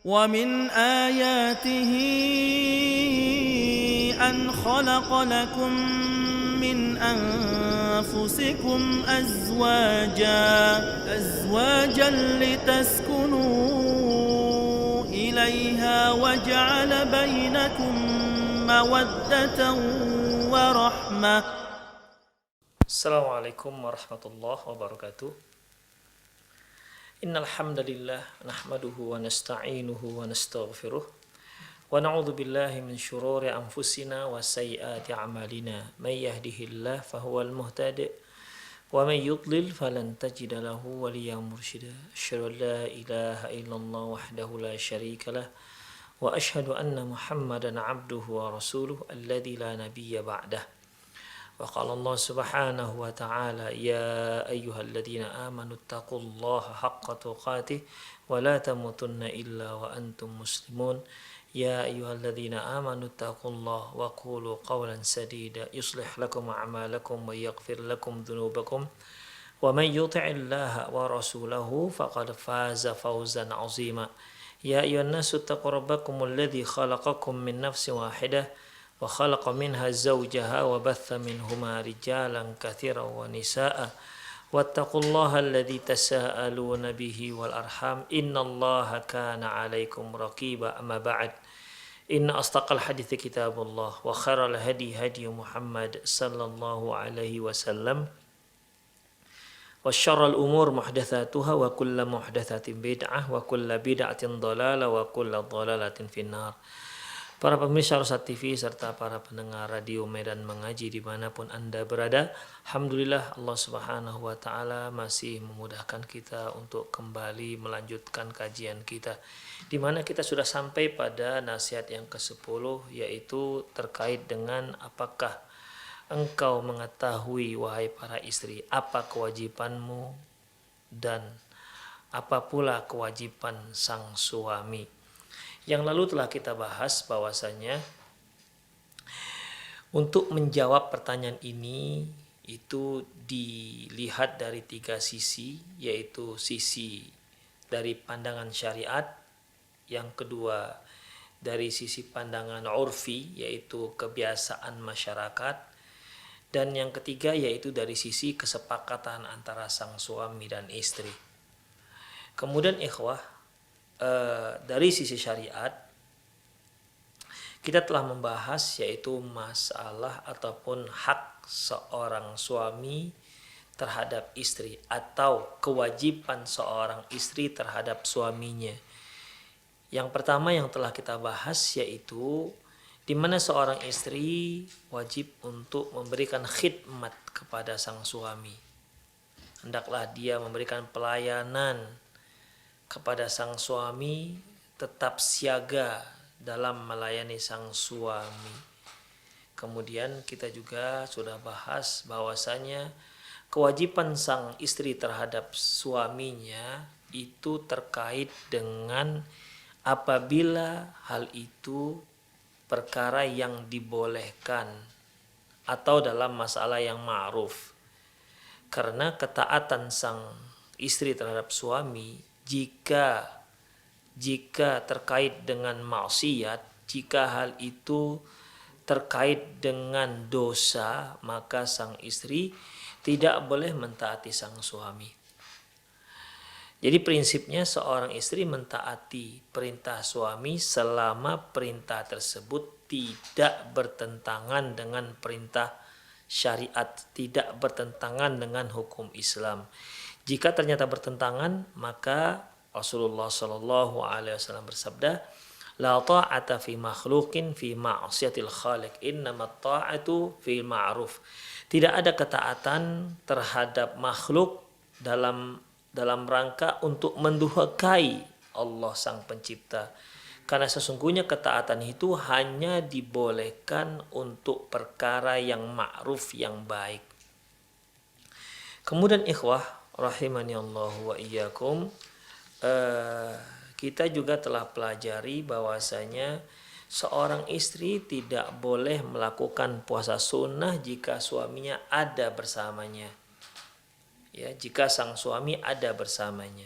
ومن آياته أن خلق لكم من أنفسكم أزواجا لتسكنوا إليها وجعل بينكم مودة ورحمة. السلام عليكم ورحمة الله وبركاته. إن الحمد لله نحمده ونستعينه ونستغفره ونعوذ بالله من شرور أنفسنا وسيئات أعمالنا من يهده الله فهو المهتد ومن يضلل فلن تجد له وليا مرشدا. أشهد أن لا إله إلا الله وحده لا شريك له وأشهد أن محمدا عبده ورسوله الذي لا نبي بعده. وقال الله سبحانه وتعالى يا أيها الذين آمنوا اتقوا الله حق تقاته ولا تموتن إلا وأنتم مسلمون. يا أيها الذين آمنوا اتقوا الله وقولوا قولا سديدا يصلح لكم أعمالكم ويغفر لكم ذنوبكم ومن يطع الله ورسوله فقد فاز فوزا عظيما. يا أيها الناس اتقوا ربكم الذي خلقكم من نفس واحدة وخلق منها زوجها وبث منهما رجالا كثيرا ونساء واتقوا الله الذي تساءلون به والأرحام إن الله كان عليكم رقيبا. أما بعد إن أصدق الحديث كتاب الله وخير الهدي هدي محمد صلى الله عليه وسلم وشر الأمور محدثاتها وكل محدثة بدعة وكل بدعة ضلالة وكل ضلالة في النار. Para pemirsa Rosyad TV serta para pendengar radio Medan Mengaji dimanapun Anda berada, alhamdulillah Allah Subhanahu wa Ta'ala masih memudahkan kita untuk kembali melanjutkan kajian kita, di mana kita sudah sampai pada nasihat yang ke-10, yaitu terkait dengan apakah engkau mengetahui wahai para istri apa kewajibanmu dan apa pula kewajiban sang suami. Yang lalu telah kita bahas bahwasanya untuk menjawab pertanyaan ini itu dilihat dari 3 sisi, yaitu sisi dari pandangan syariat, yang kedua dari sisi pandangan urfi yaitu kebiasaan masyarakat, dan yang ketiga yaitu dari sisi kesepakatan antara sang suami dan istri. Kemudian ikhwah, dari sisi syariat kita telah membahas yaitu masalah ataupun hak seorang suami terhadap istri atau kewajiban seorang istri terhadap suaminya. Yang pertama yang telah kita bahas yaitu di mana seorang istri wajib untuk memberikan khidmat kepada sang suami. Hendaklah dia memberikan pelayanan kepada sang suami, tetap siaga dalam melayani sang suami. Kemudian kita juga sudah bahas bahwasanya kewajiban sang istri terhadap suaminya itu terkait dengan apabila hal itu perkara yang dibolehkan atau dalam masalah yang ma'ruf. Karena ketaatan sang istri terhadap suami jika terkait dengan maksiat, jika hal itu terkait dengan dosa, maka sang istri tidak boleh mentaati sang suami. Jadi prinsipnya seorang istri mentaati perintah suami selama perintah tersebut tidak bertentangan dengan perintah syariat, tidak bertentangan dengan hukum Islam. Jika ternyata bertentangan, maka Rasulullah Shallallahu Alaihi Wasallam bersabda, "La ta'ata fi makhluqin fi ma'siyatil khaliq, innamat ta'atu fi ma'ruf." Tidak ada ketaatan terhadap makhluk dalam rangka untuk mendurhakai Allah Sang Pencipta. Karena sesungguhnya ketaatan itu hanya dibolehkan untuk perkara yang ma'ruf, yang baik. Kemudian ikhwah rahimani Allah wa iyyakum, kita juga telah pelajari bahwasanya seorang istri tidak boleh melakukan puasa sunnah jika suaminya ada bersamanya. Ya, jika sang suami ada bersamanya.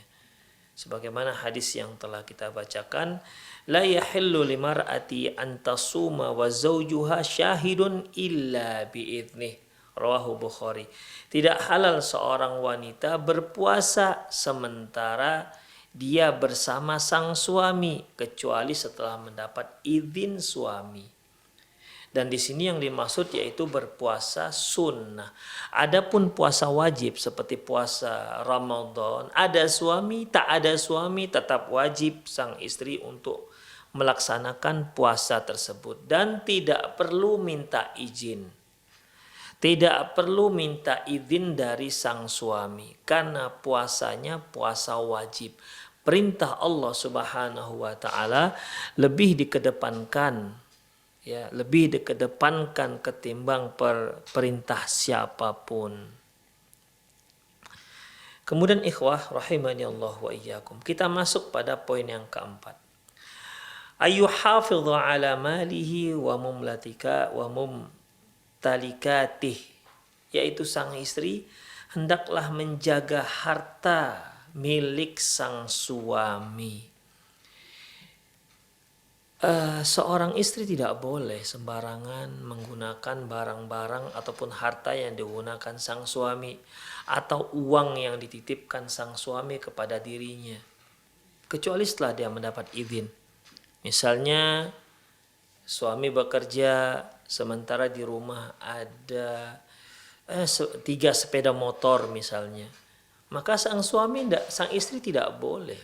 Sebagaimana hadis yang telah kita bacakan, la yahillu limar'ati an tasuma wa zawjuha syahidun illa biidnih. Rawahu Bukhari. Tidak halal seorang wanita berpuasa sementara dia bersama sang suami kecuali setelah mendapat izin suami. Dan di sini yang dimaksud yaitu berpuasa sunnah. Adapun puasa wajib seperti puasa Ramadan, ada suami, tak ada suami, tetap wajib sang istri untuk melaksanakan puasa tersebut. Dan tidak perlu minta izin. Tidak perlu minta izin dari sang suami. Karena puasanya puasa wajib. Perintah Allah Subhanahu wa ta'ala lebih dikedepankan. Ya, lebih dikedepankan ketimbang perintah siapapun. Kemudian ikhwah rahimani Allah wa iyyakum, kita masuk pada poin yang keempat. Ayyuhafidhu ala malihi wa mumtalikatih, yaitu sang istri hendaklah menjaga harta milik sang suami. Seorang istri tidak boleh sembarangan menggunakan barang-barang ataupun harta yang digunakan sang suami atau uang yang dititipkan sang suami kepada dirinya, kecuali setelah dia mendapat izin. Misalnya suami bekerja sementara di rumah ada 3 sepeda motor misalnya, maka sang istri tidak boleh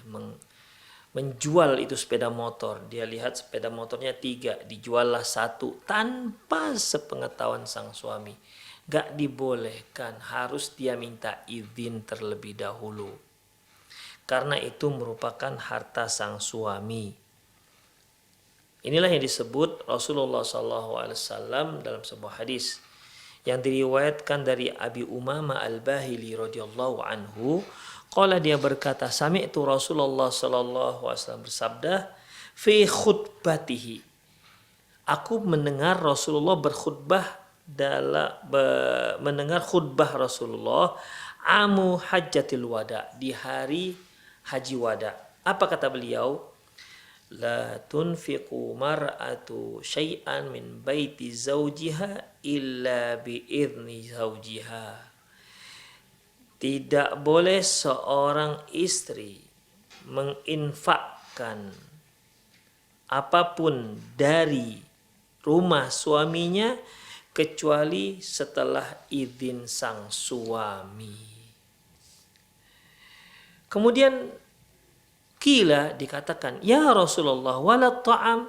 menjual itu sepeda motor. Dia lihat sepeda motornya 3, dijuallah 1 tanpa sepengetahuan sang suami. Gak dibolehkan, harus dia minta izin terlebih dahulu. Karena itu merupakan harta sang suami. Inilah yang disebut Rasulullah SAW dalam sebuah hadis yang diriwayatkan dari Abi Umamah Al-Bahili radhiyallahu anhu. Qala, dia berkata, sami'tu Rasulullah sallallahu alaihi wasallam bersabda fi khutbatihi. Aku mendengar Rasulullah berkhutbah mendengar khutbah Rasulullah amu hajjatil wada, di hari haji wada. Apa kata beliau? La tunfiqu mar'atu syai'an min baiti zawjiha illa bi idzni zawjiha. Tidak boleh seorang istri menginfakkan apapun dari rumah suaminya kecuali setelah izin sang suami. Kemudian dikatakan, ya Rasulullah walat ta'am,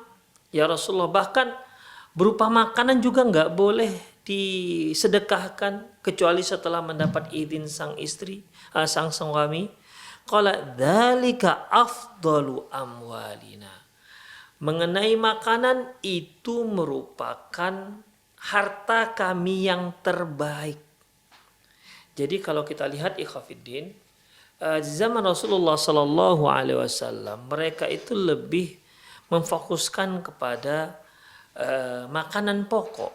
ya Rasulullah bahkan berupa makanan juga nggak boleh disedekahkan kecuali setelah mendapat izin sang suami. Qala dzalika afdalu amwalina. Mengenai makanan, itu merupakan harta kami yang terbaik. Jadi kalau kita lihat ikhwafiddin, zaman Rasulullah sallallahu alaihi wasallam, mereka itu lebih memfokuskan kepada makanan pokok.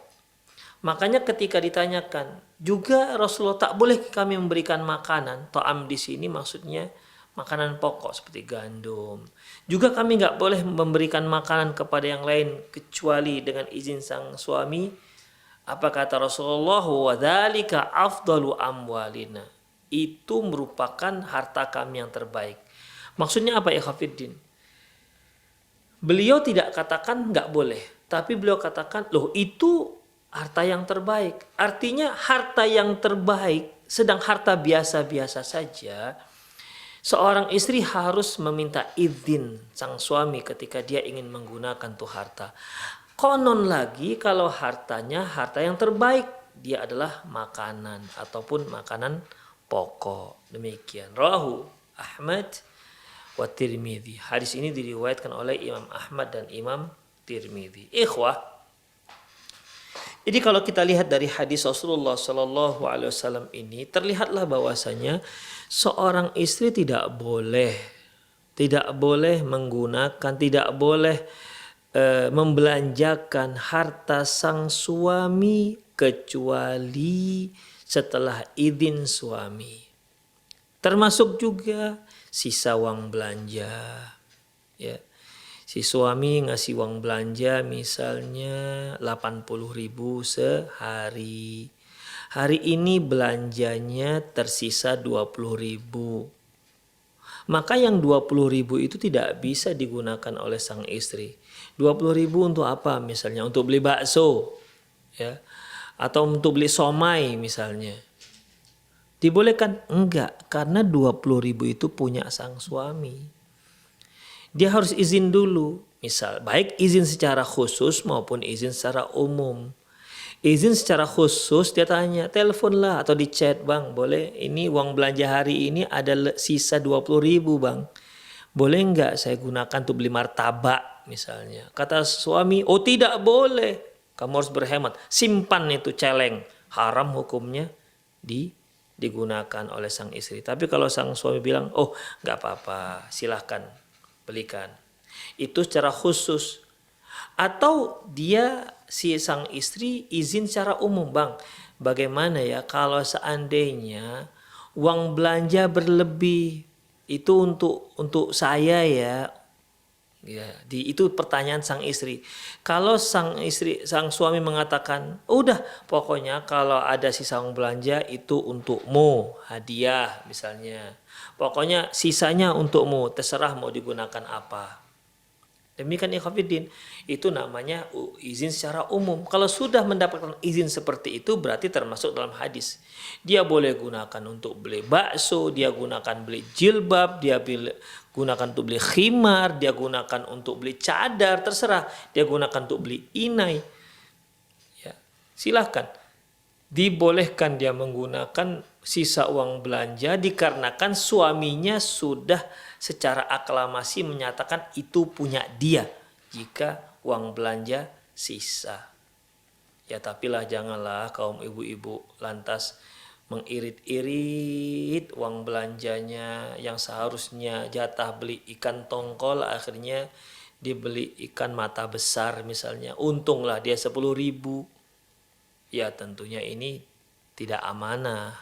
Makanya ketika ditanyakan, juga Rasulullah tak boleh kami memberikan makanan. Ta'am di sini maksudnya makanan pokok seperti gandum. Juga kami nggak boleh memberikan makanan kepada yang lain kecuali dengan izin sang suami. Apa kata Rasulullah? Wa dzalika afdalu amwalina. Itu merupakan harta kami yang terbaik. Maksudnya apa ya Khafiddin? Beliau tidak katakan nggak boleh, tapi beliau katakan, loh itu harta yang terbaik. Artinya harta yang terbaik, sedang harta biasa-biasa saja, seorang istri harus meminta izin sang suami ketika dia ingin menggunakan tuh harta. Konon lagi kalau hartanya harta yang terbaik, dia adalah makanan ataupun makanan pokok. Demikian. Rawahu Ahmad wa Tirmidzi. Hadis ini diriwayatkan oleh Imam Ahmad dan Imam Tirmidzi. Ikhwah, jadi kalau kita lihat dari hadis Rasulullah Sallallahu Alaihi Wasallam ini, terlihatlah bahwasanya seorang istri tidak boleh menggunakan, tidak boleh membelanjakan harta sang suami kecuali setelah izin suami. Termasuk juga sisa uang belanja. Ya. Si suami ngasih uang belanja misalnya 80.000 sehari. Hari ini belanjanya tersisa 20.000. Maka yang 20.000 itu tidak bisa digunakan oleh sang istri. 20.000 untuk apa misalnya? Untuk beli bakso, ya, atau untuk beli somai misalnya. Dibolehkan? Enggak, karena 20.000 itu punya sang suami. Dia harus izin dulu, misal baik izin secara khusus maupun izin secara umum. Izin secara khusus dia tanya, teleponlah atau di chat, bang, boleh ini uang belanja hari ini ada sisa 20.000 bang. Boleh nggak saya gunakan untuk beli martabak misalnya. Kata suami, oh tidak boleh, kamu harus berhemat. Simpan itu celeng, haram hukumnya digunakan oleh sang istri. Tapi kalau sang suami bilang, oh nggak apa-apa, silahkan belikan. Itu secara khusus. Atau dia si sang istri izin secara umum, bang, bagaimana ya kalau seandainya uang belanja berlebih itu untuk saya ya. Ya, itu pertanyaan sang istri. Kalau sang suami mengatakan, udah pokoknya kalau ada sisa uang belanja itu untukmu, hadiah misalnya. Pokoknya sisanya untukmu, terserah mau digunakan apa. Demikian ikhwatiddin, itu namanya izin secara umum. Kalau sudah mendapatkan izin seperti itu berarti termasuk dalam hadis. Dia boleh gunakan untuk beli bakso, dia gunakan beli jilbab, dia gunakan untuk beli khimar, dia gunakan untuk beli cadar, terserah. Dia gunakan untuk beli inai. Ya, silahkan. Dibolehkan dia menggunakan sisa uang belanja dikarenakan suaminya sudah secara aklamasi menyatakan itu punya dia jika uang belanja sisa. Ya tapilah janganlah kaum ibu-ibu lantas mengirit-irit uang belanjanya yang seharusnya jatah beli ikan tongkol akhirnya dibeli ikan mata besar misalnya. Untunglah dia 10.000. Ya tentunya ini tidak amanah.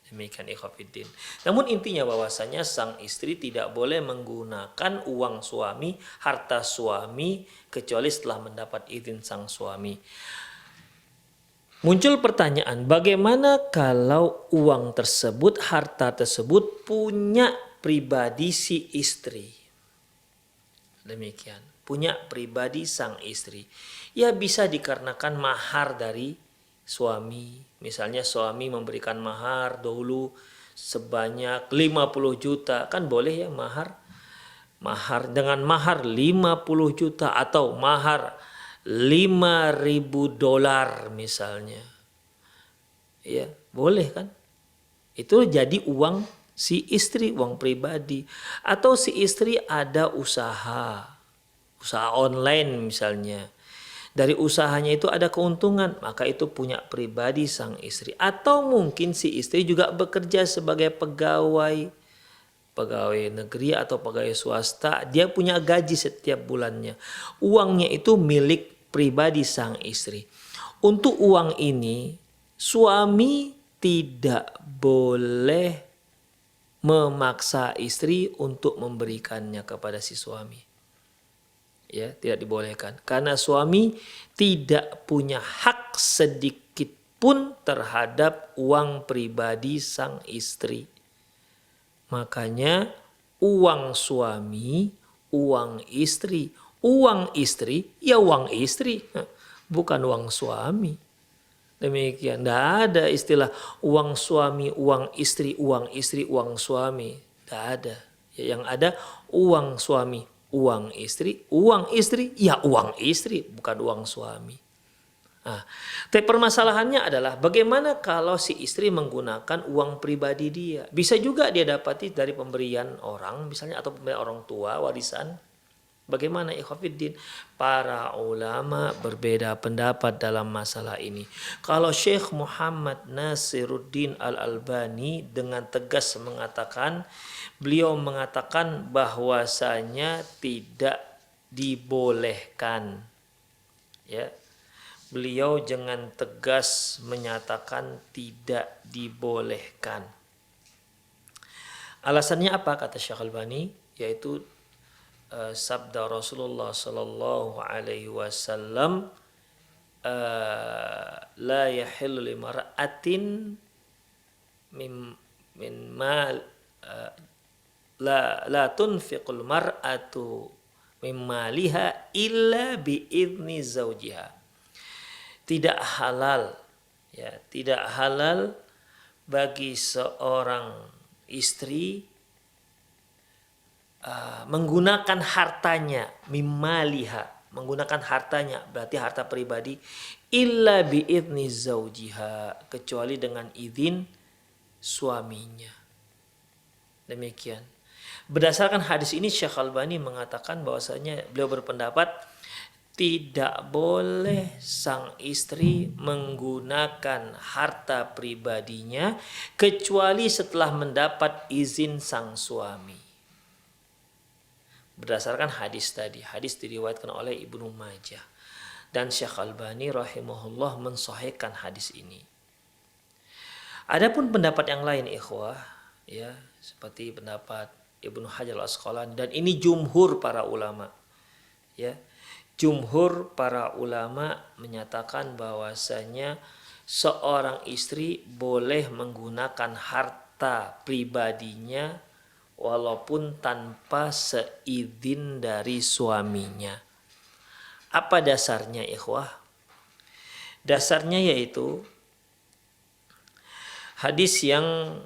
Demikian ikhwatiddin. Namun intinya bahwasanya sang istri tidak boleh menggunakan uang suami, harta suami kecuali setelah mendapat izin sang suami. Muncul pertanyaan, bagaimana kalau uang tersebut, harta tersebut punya pribadi si istri? Demikian, punya pribadi sang istri. Ya bisa dikarenakan mahar dari suami. Misalnya suami memberikan mahar dahulu sebanyak 50 juta. Kan boleh ya mahar dengan mahar 50 juta atau mahar 5.000 dolar misalnya. Ya, boleh kan? Itu jadi uang si istri, uang pribadi. Atau si istri ada usaha online misalnya. Dari usahanya itu ada keuntungan, maka itu punya pribadi sang istri. Atau mungkin si istri juga bekerja sebagai pegawai negeri atau pegawai swasta, dia punya gaji setiap bulannya. Uangnya itu milik pribadi sang istri. Untuk uang ini, suami tidak boleh memaksa istri untuk memberikannya kepada si suami. Ya, tidak dibolehkan karena suami tidak punya hak sedikit pun terhadap uang pribadi sang istri. Makanya uang suami, uang istri ya uang istri, bukan uang suami. Demikian, tidak ada istilah uang suami, uang istri, uang suami, tidak ada. Yang ada uang suami, uang istri ya uang istri, bukan uang suami. Nah, tapi permasalahannya adalah bagaimana kalau si istri menggunakan uang pribadi dia. Bisa juga dia dapati dari pemberian orang misalnya atau pemberian orang tua, warisan. Bagaimana ikhwatiddin? Para ulama berbeda pendapat dalam masalah ini. Kalau Syekh Muhammad Nasiruddin Al-Albani dengan tegas mengatakan, beliau mengatakan bahwasanya tidak dibolehkan. Ya. Beliau dengan tegas menyatakan tidak dibolehkan. Alasannya apa kata Syekh Albani? Yaitu sabda Rasulullah sallallahu alaihi wasallam, la yahillu limar'atin min mal la tunfiqul mar'atu mimmaliha illa biidzni zaujiha. Tidak halal, ya, tidak halal bagi seorang istri menggunakan hartanya, mimmaliha, menggunakan hartanya, berarti harta pribadi, illa biidzni zaujiha, kecuali dengan izin suaminya. Demikian. Berdasarkan hadis ini Syekh Albani mengatakan bahwasanya beliau berpendapat tidak boleh sang istri menggunakan harta pribadinya kecuali setelah mendapat izin sang suami. Berdasarkan hadis tadi, hadis diriwayatkan oleh Ibnu Majah, dan Syekh Albani rahimahullah mensahihkan hadis ini. Adapun pendapat yang lain ikhwah, ya, seperti pendapat Ibnu Hajar Al-Asqalani, dan ini jumhur para ulama, ya, jumhur para ulama menyatakan bahwasanya seorang istri boleh menggunakan harta pribadinya walaupun tanpa seizin dari suaminya. Apa dasarnya ikhwah? Dasarnya yaitu hadis yang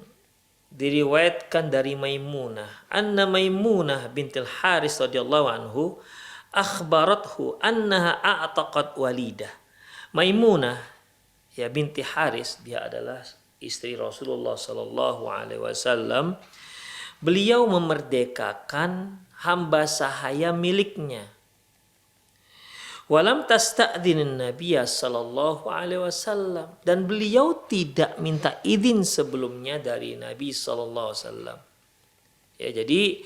diriwayatkan dari Maimunah, anna Maimunah bintil Haris radhiyallahu anhu akhbarathu annaha a'taqat walidah. Maimunah, ya, binti Haris, dia adalah istri Rasulullah sallallahu alaihi wasallam. Beliau memerdekakan hamba sahaya miliknya. Walam tasta'dzinin Nabiya sallallahu alaihi wasallam, dan beliau tidak minta izin sebelumnya dari Nabi sallallahu alaihi wasallam. Ya, jadi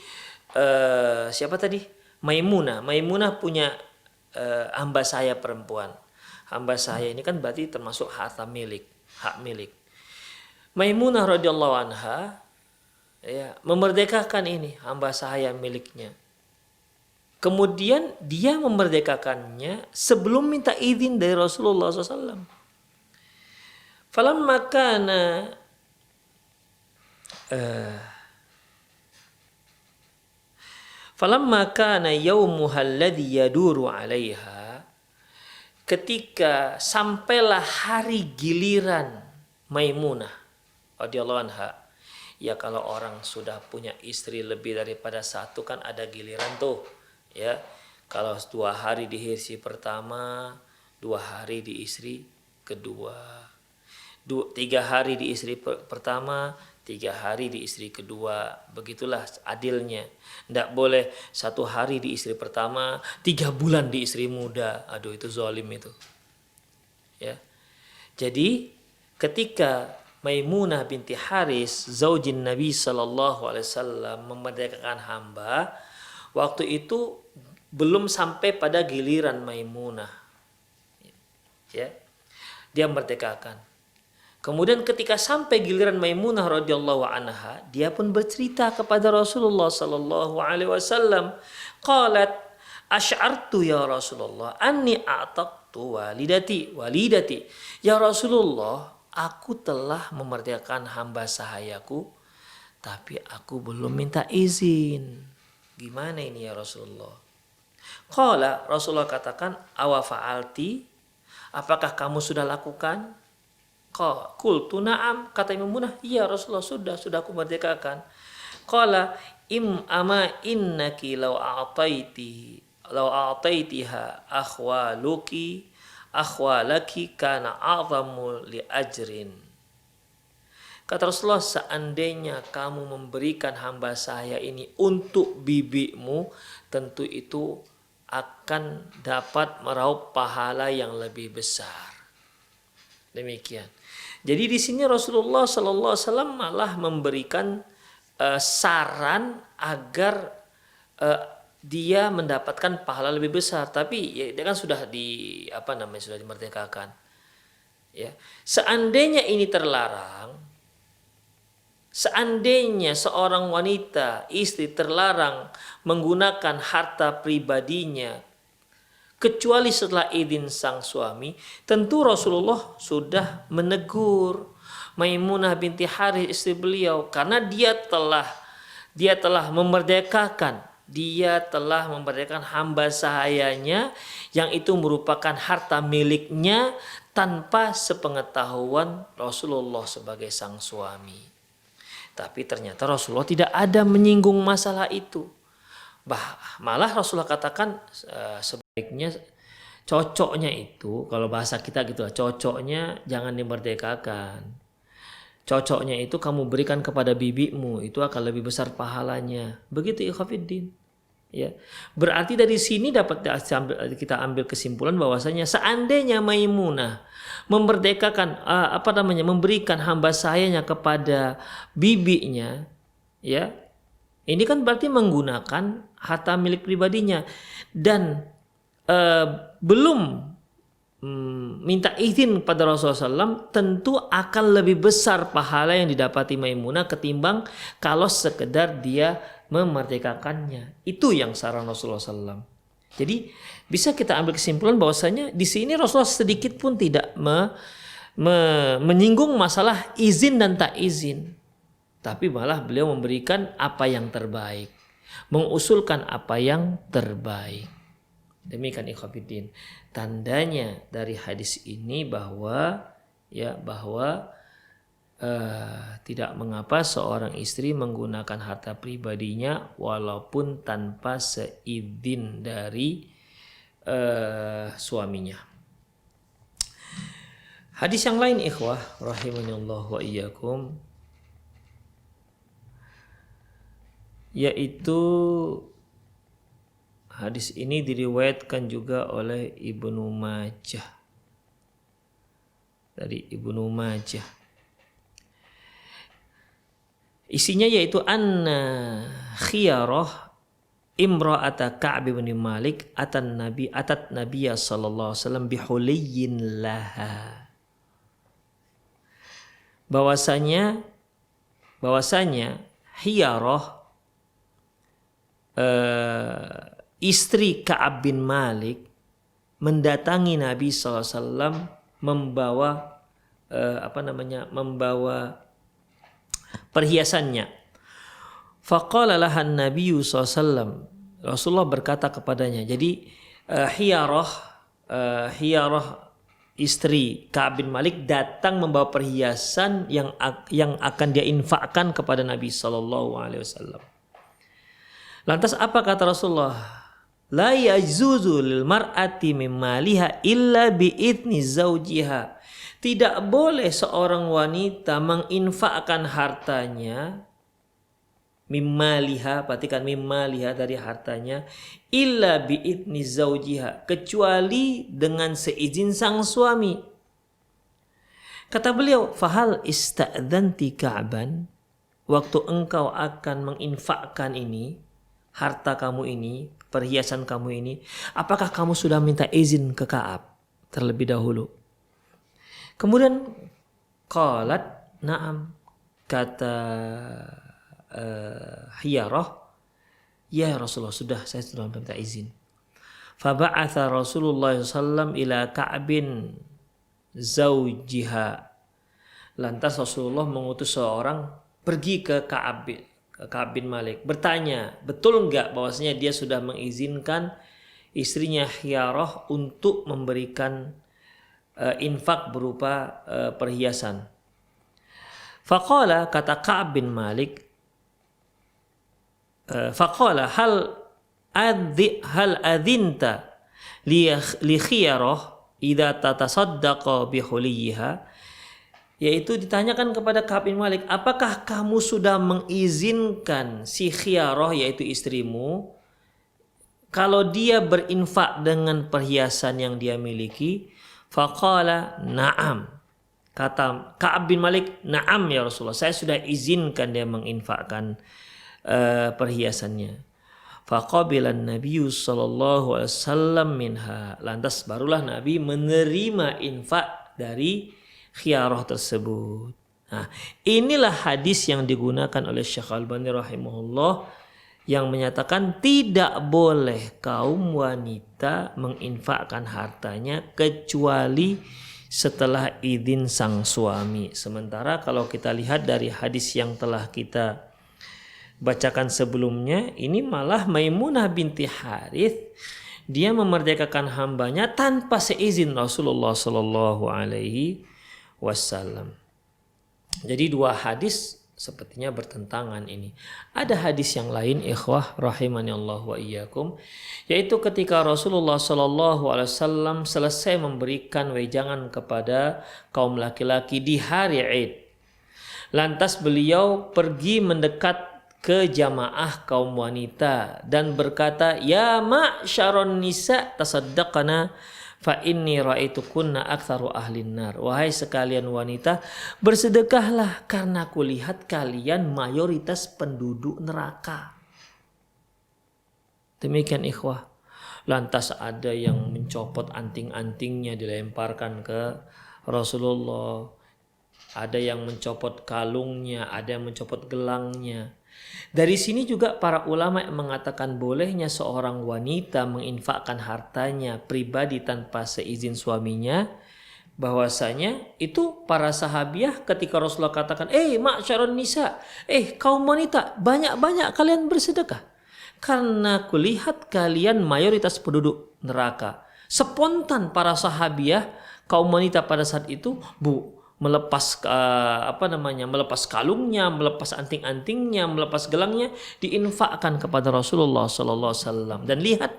siapa tadi? Maimunah. Maimunah punya hamba sahaya perempuan. Hamba sahaya ini kan berarti termasuk harta milik, hak milik. Maimunah radhiyallahu anha, ya, memerdekakan ini hamba sahaya miliknya. Kemudian dia memerdekakannya sebelum minta izin dari Rasulullah SAW. Falamma kana yaumuha alladhi yaduru 'alaiha, ketika sampailah hari giliran Maimunah radhiyallahu anha. Ya, kalau orang sudah punya istri lebih daripada satu kan ada giliran tuh. Ya, kalau 2 hari di istri pertama, 2 hari di istri kedua, 3 hari di istri pertama, 3 hari di istri kedua. Begitulah adilnya. Tidak boleh 1 hari di istri pertama, 3 bulan di istri muda. Aduh, itu zalim itu. Ya, jadi ketika Maimunah binti Haris, zaujin Nabi sallallahu alaihi wasallam, memerdekakan hamba, waktu itu belum sampai pada giliran Maimunah. Ya. Dia merdekakan. Kemudian ketika sampai giliran Maimunah radhiyallahu anha, dia pun bercerita kepada Rasulullah sallallahu alaihi wasallam. Qalat asy'artu ya Rasulullah anni a'taqtu walidati. Ya Rasulullah, aku telah memerdekakan hamba sahayaku, tapi aku belum minta izin. Gimana ini ya Rasulullah? Qala, Rasulullah katakan, awa fa'alti, apakah kamu sudah lakukan? Qultu na'am, kata Maimunah, iya Rasulullah, sudah aku merdekakan. Qala ama innaki law a'taitiha akhwalaki kana a'zamu li ajrin. Kata Rasulullah, seandainya kamu memberikan hamba saya ini untuk bibimu, tentu itu akan dapat meraup pahala yang lebih besar. Demikian. Jadi di sini Rasulullah sallallahu alaihi wasallam malah memberikan saran agar dia mendapatkan pahala lebih besar, tapi ya, dia kan sudah sudah dimerdekakan. Ya. Seandainya ini terlarang, Seandainya seorang wanita, istri terlarang menggunakan harta pribadinya kecuali setelah izin sang suami, tentu Rasulullah sudah menegur Maimunah binti Harith istri beliau karena dia telah memerdekakan hamba sahayanya yang itu merupakan harta miliknya tanpa sepengetahuan Rasulullah sebagai sang suami. Tapi ternyata Rasulullah tidak ada menyinggung masalah itu. Malah Rasulullah katakan sebaiknya cocoknya itu, kalau bahasa kita gitu lah, cocoknya jangan dimerdekakan. Cocoknya itu kamu berikan kepada bibimu, itu akan lebih besar pahalanya. Begitu ikhwatiddin. Ya. Berarti dari sini dapat kita ambil kesimpulan bahwasanya seandainya Maimunah memberikan hamba sahayanya kepada bibinya, ya. Ini kan berarti menggunakan harta milik pribadinya dan belum minta izin pada Rasulullah SAW, tentu akan lebih besar pahala yang didapati Maimunah ketimbang kalau sekedar dia memerdekakannya. Itu yang saran Rasulullah SAW. Jadi bisa kita ambil kesimpulan bahwasanya di sini Rasulullah sedikit pun tidak menyinggung masalah izin dan tak izin. Tapi malah beliau memberikan apa yang terbaik, mengusulkan apa yang terbaik. Demikian ikhwatiddin. Tandanya dari hadis ini bahwa tidak mengapa seorang istri menggunakan harta pribadinya walaupun tanpa seizin dari suaminya. Hadis yang lain ikhwah rahimanallah wa iyyakum, yaitu hadis ini diriwayatkan juga oleh Ibnu Majah, dari Ibnu Majah. Isinya yaitu anna khiyarah imra'ata Ka'b bin Malik atat Nabiya sallallahu alaihi wasallam bihuliyyin laha. Bahwasanya khiyarah istri Ka'ab bin Malik mendatangi Nabi SAW membawa perhiasannya. Faqala lahan Nabi SAW, Rasulullah berkata kepadanya. Jadi Hiyarah istri Ka'ab bin Malik datang membawa perhiasan yang akan dia infakkan kepada Nabi SAW. Lantas apa kata Rasulullah? La yajuzu lil mar'ati min maliha illa bi idzni zaujiha. Tidak boleh seorang wanita menginfakkan hartanya mimmaliha, perhatikan mimmaliha dari hartanya, illa bi idzni zaujiha, kecuali dengan seizin sang suami. Kata beliau, fahal ista'dzanti Ka'ban, waktu engkau akan menginfakkan ini, harta kamu ini, perhiasan kamu ini, apakah kamu sudah minta izin ke Ka'ab terlebih dahulu? Kemudian qalat na'am, kata Hiyarah, ya Rasulullah, saya sudah minta izin. Faba'atha Rasulullah SAW ila Ka'bin zaujiha. Lantas Rasulullah mengutus seorang pergi ke Ka'ab bin Malik, bertanya, betul enggak bahwasanya dia sudah mengizinkan istrinya Hiyarah untuk memberikan infak berupa perhiasan. Faqala, kata Ka'ab bin Malik, faqala hal adzinta li Khiyarah idza tatasaddaqa bi huliha, yaitu ditanyakan kepada Ka'ab bin Malik, apakah kamu sudah mengizinkan si Khiyarah, yaitu istrimu, kalau dia berinfak dengan perhiasan yang dia miliki? Faqala na'am, kata Ka'ab bin Malik, na'am ya Rasulullah, saya sudah izinkan dia menginfakkan perhiasannya. Faqabilan Nabi sallallahu alaihi wasallam minha, lantas barulah Nabi menerima infak dari Khiyarah tersebut. Nah, inilah hadis yang digunakan oleh Syekh Albani rahimahullah yang menyatakan tidak boleh kaum wanita menginfakkan hartanya kecuali setelah izin sang suami. Sementara kalau kita lihat dari hadis yang telah kita bacakan sebelumnya, ini malah Maimunah binti Harith dia memerdekakan hambanya tanpa seizin Rasulullah Shallallahu Alaihi Wasallam. Jadi dua hadis sepertinya bertentangan ini. Ada hadis yang lain, ikhwah rahimani Allah wa iyyakum, yaitu ketika Rasulullah Shallallahu Alaihi Wasallam selesai memberikan wejangan kepada kaum laki-laki di hari Id, lantas beliau pergi mendekat ke jamaah kaum wanita dan berkata, ya ma'syaron nisa tasaddaqana fa inni ra'aitukunna aktsaru ahlin nar. Wahai sekalian wanita, bersedekahlah karena aku lihat kalian mayoritas penduduk neraka. Demikian ikhwah. Lantas ada yang mencopot anting-antingnya dilemparkan ke Rasulullah. Ada yang mencopot kalungnya, ada yang mencopot gelangnya. Dari sini juga para ulama mengatakan bolehnya seorang wanita menginfakkan hartanya pribadi tanpa seizin suaminya. Bahwasanya itu para sahabiah ketika Rasulullah katakan, ma'syaron nisa, kaum wanita, banyak-banyak kalian bersedekah karena kulihat kalian mayoritas penduduk neraka. Spontan para sahabiah kaum wanita pada saat itu melepas melepas kalungnya, melepas anting-antingnya, melepas gelangnya, diinfakkan kepada Rasulullah Sallallahu Alaihi Wasallam. Dan lihat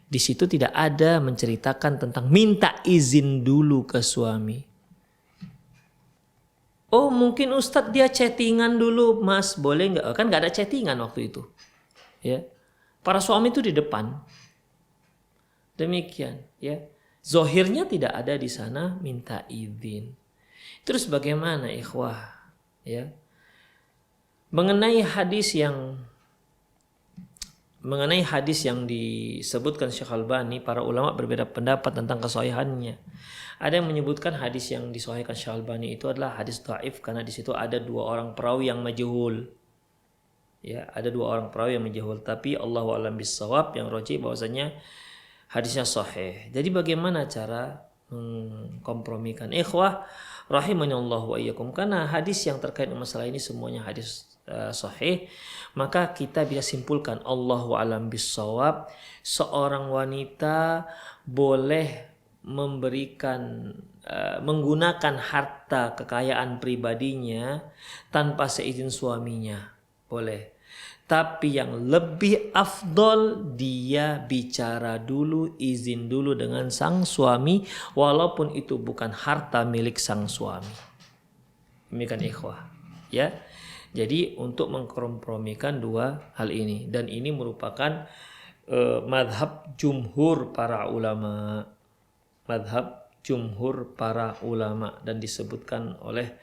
di situ tidak ada menceritakan tentang minta izin dulu ke suami. Oh mungkin Ustadz dia chattingan dulu, Mas boleh nggak? Kan nggak ada chattingan waktu itu, ya. Para suami itu di depan. Demikian, ya. Zohirnya tidak ada di sana minta izin. Terus bagaimana ikhwah, ya, mengenai hadis yang disebutkan Syekh Albani, para ulama berbeda pendapat tentang kesahihannya. Ada yang menyebutkan hadis yang disahihkan Syekh Albani itu adalah hadis dhaif karena di situ ada dua orang perawi yang majhul. Ya, ada dua orang perawi yang majhul, tapi Allahu a'lam bissawab, yang rajih bahwasanya hadisnya sahih. Jadi bagaimana cara mengkompromikan ikhwah rahimani Allah wa iyyakum, karena hadis yang terkait dengan masalah ini semuanya hadis sahih, maka kita bisa simpulkan Allahu a'lam bissawab, seorang wanita boleh memberikan menggunakan harta kekayaan pribadinya tanpa seizin suaminya, boleh. Tapi yang lebih afdol dia bicara dulu, izin dulu dengan sang suami, walaupun itu bukan harta milik sang suami. Demikian ikhwah, ya. Jadi untuk mengkompromikan dua hal ini, dan ini merupakan madhab jumhur para ulama, dan disebutkan oleh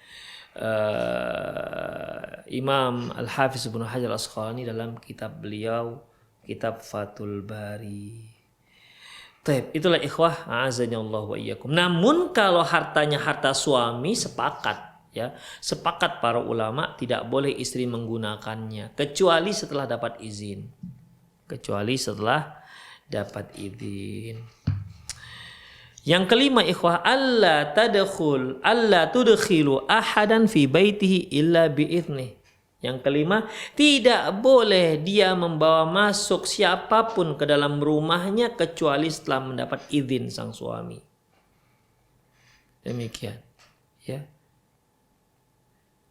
Imam Al-Hafiz Ibnu Hajar Al-Asqalani dalam kitab beliau, kitab Fathul Bari. Taib, itulah ikhwah a'azani Allah wa iyyakum. Namun kalau hartanya harta suami, sepakat para ulama tidak boleh istri menggunakannya kecuali setelah dapat izin. Yang kelima ikhwah, alla tudkhilu ahadan fi baitihi illa bi'idnih. Yang kelima, tidak boleh dia membawa masuk siapapun ke dalam rumahnya kecuali setelah mendapat izin sang suami. Demikian, ya.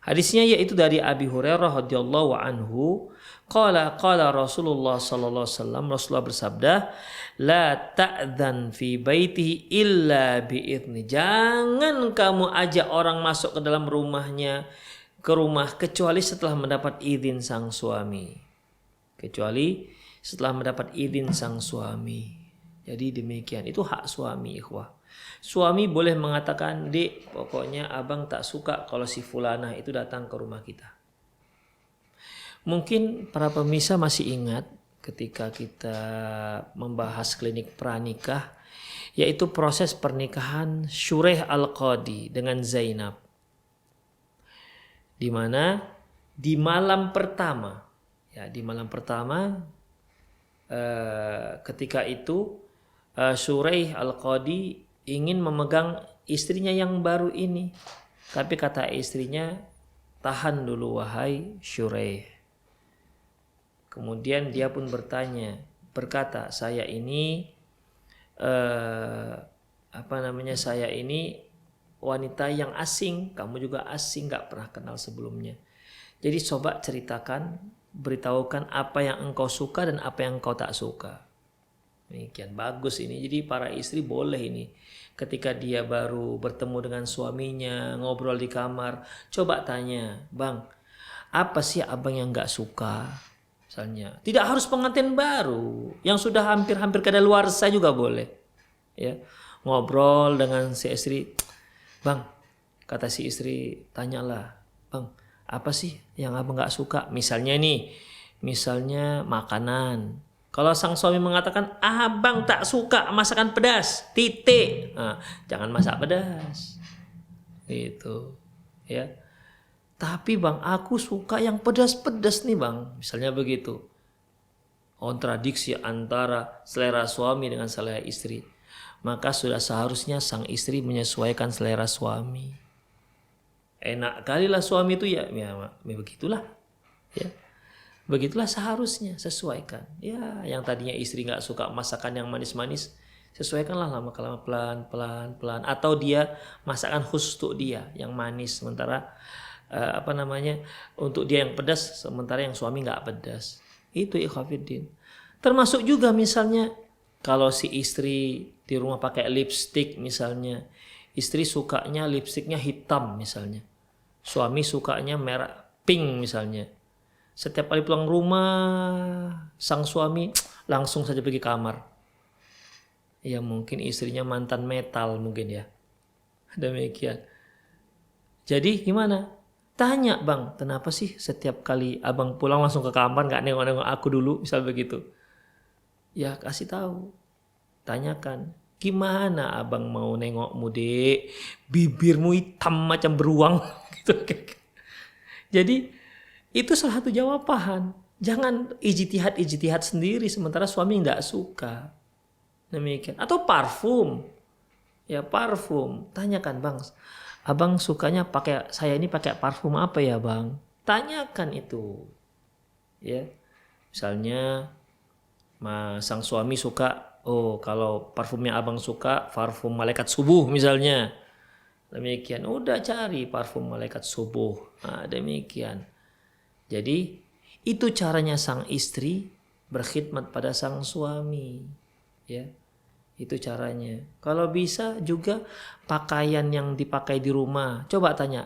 Hadisnya yaitu dari Abi Hurairah radhiyallahu anhu, qala Rasulullah sallallahu alaihi wasallam, Rasulullah bersabda, la ta'dzan fi baitihi illa bi'idzni. Jangan kamu ajak orang masuk ke dalam rumahnya, ke rumah, kecuali setelah mendapat izin sang suami. Jadi demikian, itu hak suami ikhwah. Suami boleh mengatakan, "Dek, pokoknya abang tak suka kalau si fulanah itu datang ke rumah kita." Mungkin para pemirsa masih ingat ketika kita membahas klinik pranikah, yaitu proses pernikahan Syuraih Al-Qadi dengan Zainab. di mana di malam pertama, ya di malam pertama ketika itu Shuraih Al-Qadi ingin memegang istrinya yang baru ini, tapi kata istrinya, tahan dulu wahai Shuraih. Kemudian dia pun berkata, saya ini saya ini wanita yang asing, kamu juga asing, gak pernah kenal sebelumnya. Jadi coba ceritakan, beritahukan apa yang engkau suka dan apa yang engkau tak suka. Demikian, bagus ini. Jadi para istri boleh ini, ketika dia baru bertemu dengan suaminya, ngobrol di kamar, coba tanya, bang, apa sih abang yang gak suka? Misalnya, tidak harus pengantin baru, yang sudah hampir-hampir kadaluarsa juga boleh. Ya, ngobrol dengan si istri, bang, kata si istri, tanyalah, bang, apa sih yang abang gak suka? Misalnya makanan. Kalau sang suami mengatakan, abang tak suka masakan pedas, titik, nah, jangan masak pedas, gitu, ya. Tapi bang, aku suka yang pedas-pedas nih bang, misalnya begitu. Kontradiksi antara selera suami dengan selera istri. Maka sudah seharusnya sang istri menyesuaikan selera suami. Enak kalilah suami itu ya begitulah. Ya. Begitulah seharusnya, sesuaikan. Ya, yang tadinya istri nggak suka masakan yang manis-manis, sesuaikanlah lama-lama pelan-pelan. Atau dia masakan khusus untuk dia yang manis, sementara untuk dia yang pedas, sementara yang suami nggak pedas. Itu ikhwafiddin. Termasuk juga misalnya kalau si istri di rumah pakai lipstik misalnya, istri sukanya lipstiknya hitam misalnya, suami sukanya merah pink misalnya. Setiap kali pulang rumah, sang suami langsung saja pergi kamar. Ya mungkin istrinya mantan metal mungkin ya. Demikian. Jadi gimana? Tanya, bang, kenapa sih setiap kali abang pulang langsung ke kamar, gak nengok-nengok aku dulu, misal begitu. Ya kasih tahu, tanyakan, gimana abang mau nengokmu dek, bibirmu hitam macam beruang. Gitu. Jadi itu salah satu jawaban. Jangan ijtihad sendiri sementara suami gak suka. Demikian. Atau parfum. Ya parfum, tanyakan, bang, abang sukanya saya ini pakai parfum apa ya bang? Tanyakan itu. Ya, misalnya sang suami suka, kalau parfumnya abang suka parfum malaikat subuh misalnya. Demikian, udah cari parfum malaikat subuh. Nah, demikian. Jadi itu caranya sang istri berkhidmat pada sang suami. Ya. Itu caranya. Kalau bisa juga pakaian yang dipakai di rumah. Coba tanya,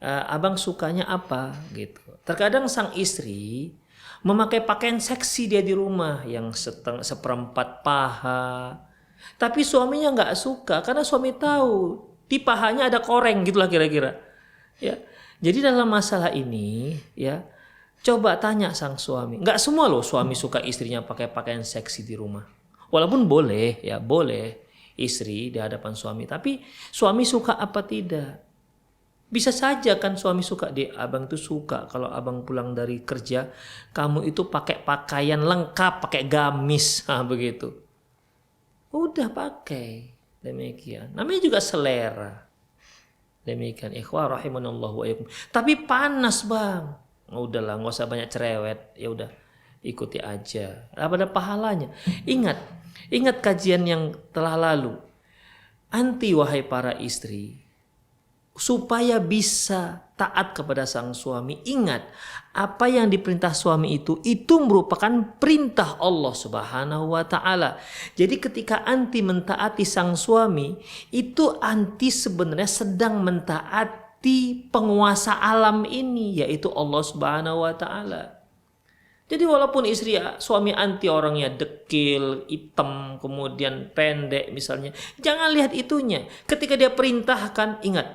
abang sukanya apa? Gitu. Terkadang sang istri memakai pakaian seksi dia di rumah yang seperempat paha. Tapi suaminya nggak suka karena suami tahu di pahanya ada koreng gitulah kira-kira. Ya. Jadi dalam masalah ini, ya, coba tanya sang suami. Nggak semua loh suami suka istrinya pakai pakaian seksi di rumah. Walaupun boleh, ya boleh istri di hadapan suami. Tapi suami suka apa tidak? Bisa saja kan suami suka, abang tuh suka kalau abang pulang dari kerja, kamu itu pakai pakaian lengkap, pakai gamis, begitu. Udah pakai, demikian. Namanya juga selera. Demikian, ikhwah rahimanallahu wa iyyakum. Tapi panas bang, udahlah nggak usah banyak cerewet, ya udah. Ikuti aja. Ada pahalanya. Ingat kajian yang telah lalu. Anti wahai para istri, supaya bisa taat kepada sang suami, ingat apa yang diperintah suami itu merupakan perintah Allah Subhanahu wa taala. Jadi ketika anti mentaati sang suami, itu anti sebenarnya sedang mentaati penguasa alam ini, yaitu Allah Subhanahu wa taala. Jadi walaupun suami anti orangnya dekil, hitam, kemudian pendek misalnya, jangan lihat itunya. Ketika dia perintahkan, ingat,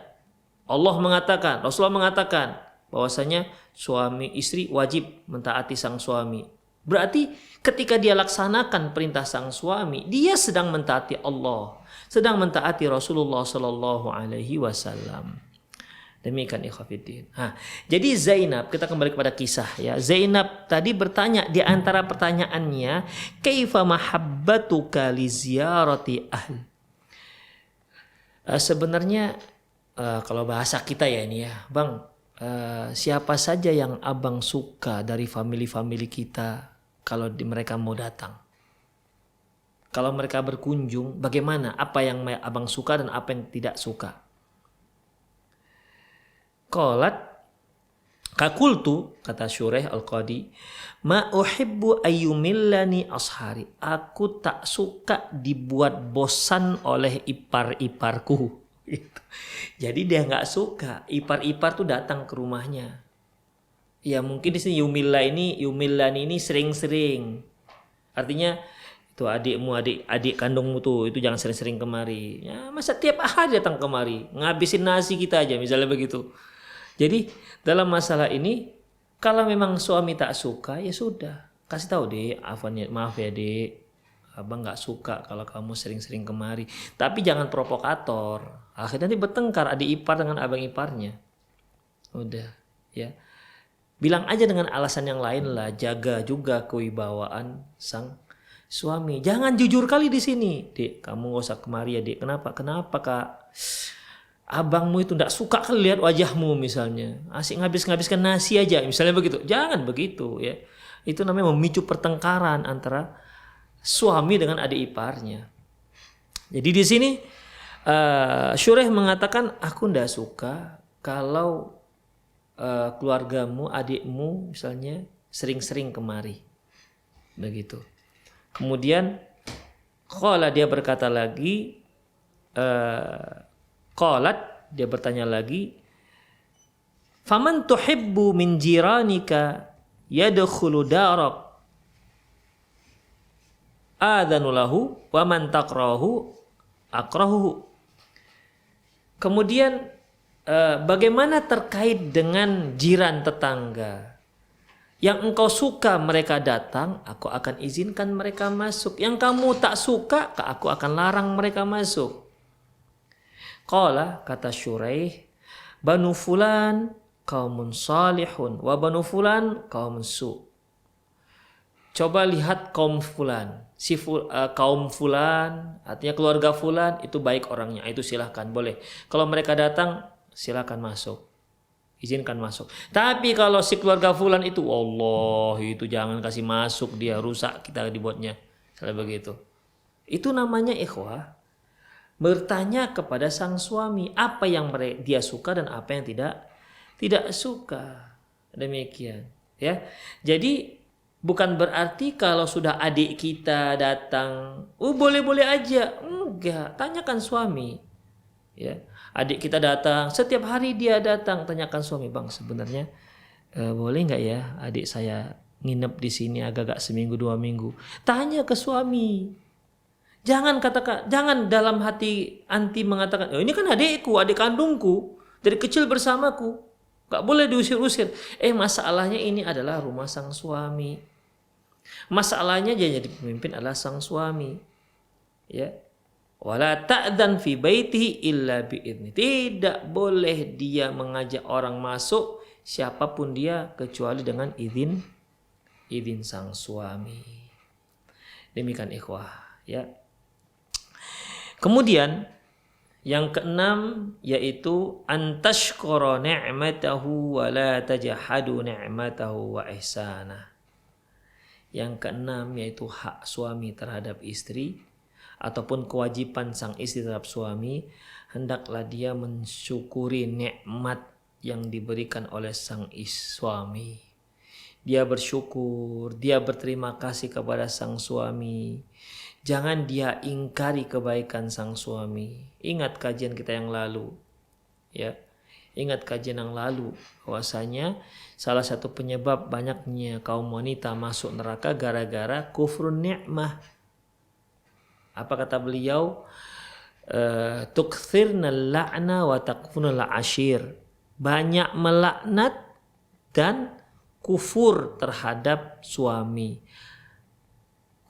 Allah mengatakan, Rasulullah mengatakan bahwasanya suami istri wajib mentaati sang suami. Berarti ketika dia laksanakan perintah sang suami, dia sedang mentaati Allah, sedang mentaati Rasulullah Sallallahu Alaihi Wasallam. Demikian ikhwatiddin. Jadi Zainab, kita kembali kepada kisah ya. Zainab tadi bertanya, di antara pertanyaannya, kaifa mahabbatuka li ziyarati ahli. Sebenarnya kalau bahasa kita ya ini ya, Bang, siapa saja yang abang suka dari family kita kalau mereka mau datang? Kalau mereka berkunjung, bagaimana? Apa yang abang suka dan apa yang tidak suka? Qalat, kakultu, kata Syuraih Al-Qadi, ma uhibbu ayyumillani ashari. Aku tak suka dibuat bosan oleh ipar-iparku. Gitu. Jadi dia nggak suka ipar-ipar tuh datang ke rumahnya. Ya mungkin di sini yumillani ini sering-sering. Artinya itu adikmu, adik kandungmu tuh itu jangan sering-sering kemari. Ya, masa tiap hari datang kemari, ngabisin nasi kita aja misalnya begitu. Jadi dalam masalah ini kalau memang suami tak suka ya sudah, kasih tahu deh, maaf ya dek, abang nggak suka kalau kamu sering-sering kemari. Tapi jangan provokator. Akhirnya nanti bertengkar adik ipar dengan abang iparnya. Udah ya. Bilang aja dengan alasan yang lain lah, jaga juga kewibawaan sang suami. Jangan jujur kali di sini. Dek, kamu nggak usah kemari ya, Dek. Kenapa? Kenapa, Kak? Abangmu itu tidak suka kan lihat wajahmu misalnya, asik ngabiskan nasi aja misalnya begitu. Jangan begitu ya, itu namanya memicu pertengkaran antara suami dengan adik iparnya. Jadi di sini Syuraih mengatakan, aku tidak suka kalau keluargamu, adikmu misalnya sering-sering kemari begitu. Kemudian qala, dia berkata lagi, qalat, dia bertanya lagi, faman tuhibbu min jiranika yadkhulu darak adanu lahu wa man takrahu akrahu. Kemudian bagaimana terkait dengan jiran tetangga? Yang engkau suka mereka datang, aku akan izinkan mereka masuk. Yang kamu tak suka, aku akan larang mereka masuk. Qala, kata Syuraih, banu fulan qaumun salihun wa banu fulan qaumun su. Coba lihat kaum fulan. Kaum fulan artinya keluarga fulan itu baik orangnya, itu silahkan, boleh. Kalau mereka datang silahkan masuk, izinkan masuk. Tapi kalau si keluarga fulan itu, Allah, itu jangan kasih masuk, dia rusak kita dibuatnya. Kalau begitu, itu namanya ikhwah bertanya kepada sang suami apa yang dia suka dan apa yang tidak suka. Demikian ya. Jadi bukan berarti kalau sudah adik kita datang, boleh-boleh aja. Enggak, tanyakan suami. Ya, adik kita datang, setiap hari dia datang, tanyakan suami, Bang, sebenarnya boleh nggak ya adik saya nginep di sini agak-agak seminggu 2 minggu. Tanya ke suami. Jangan katakan, jangan dalam hati anti mengatakan, ini kan adikku, adik kandungku, dari kecil bersamaku, gak boleh diusir-usir. Masalahnya ini adalah rumah sang suami. Masalahnya jadi pemimpin adalah sang suami. Ya, wala ta'dan fi baitihi illa bi'idni. Tidak boleh dia mengajak orang masuk siapapun dia kecuali dengan izin sang suami. Demikian ikhwah, ya. Kemudian yang keenam yaitu antashkura ni'matahu wa la tajahadu ni'matahu wa ihsana. Yang keenam yaitu hak suami terhadap istri ataupun kewajiban sang istri terhadap suami, hendaklah dia mensyukuri nikmat yang diberikan oleh sang suami. Dia bersyukur, dia berterima kasih kepada sang suami. Jangan dia ingkari kebaikan sang suami. Ingat kajian kita yang lalu, ya. Ingat kajian yang lalu bahwasanya salah satu penyebab banyaknya kaum wanita masuk neraka gara-gara kufrun ni'mah. Apa kata beliau? Tukthirnal la'na wa takfunul ashir. Banyak melaknat dan kufur terhadap suami.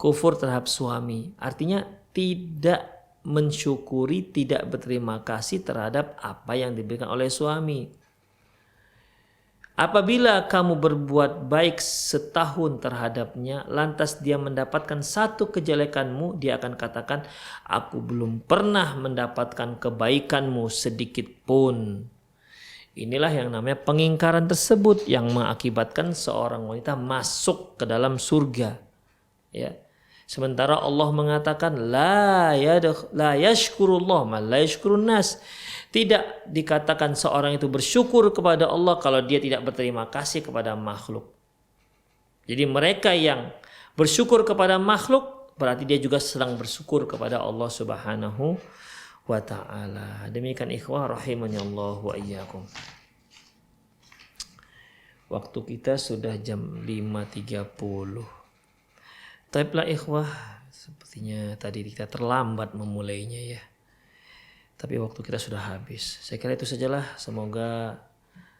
Kufur terhadap suami artinya tidak mensyukuri, tidak berterima kasih terhadap apa yang diberikan oleh suami. Apabila kamu berbuat baik setahun terhadapnya, lantas dia mendapatkan satu kejelekanmu, dia akan katakan, aku belum pernah mendapatkan kebaikanmu sedikit pun. Inilah yang namanya pengingkaran tersebut yang mengakibatkan seorang wanita masuk ke dalam surga. Ya. Sementara Allah mengatakan la yashkurullah ma la yashkurun nas. Tidak dikatakan seorang itu bersyukur kepada Allah kalau dia tidak berterima kasih kepada makhluk. Jadi mereka yang bersyukur kepada makhluk berarti dia juga sedang bersyukur kepada Allah Subhanahu wa ta'ala. Demikian ikhwah rahimani Allah wa iyyakum. Waktu kita sudah jam 5.30. Taiblah ikhwah, sepertinya tadi kita terlambat memulainya ya. Tapi waktu kita sudah habis. Saya kira itu sajalah. Semoga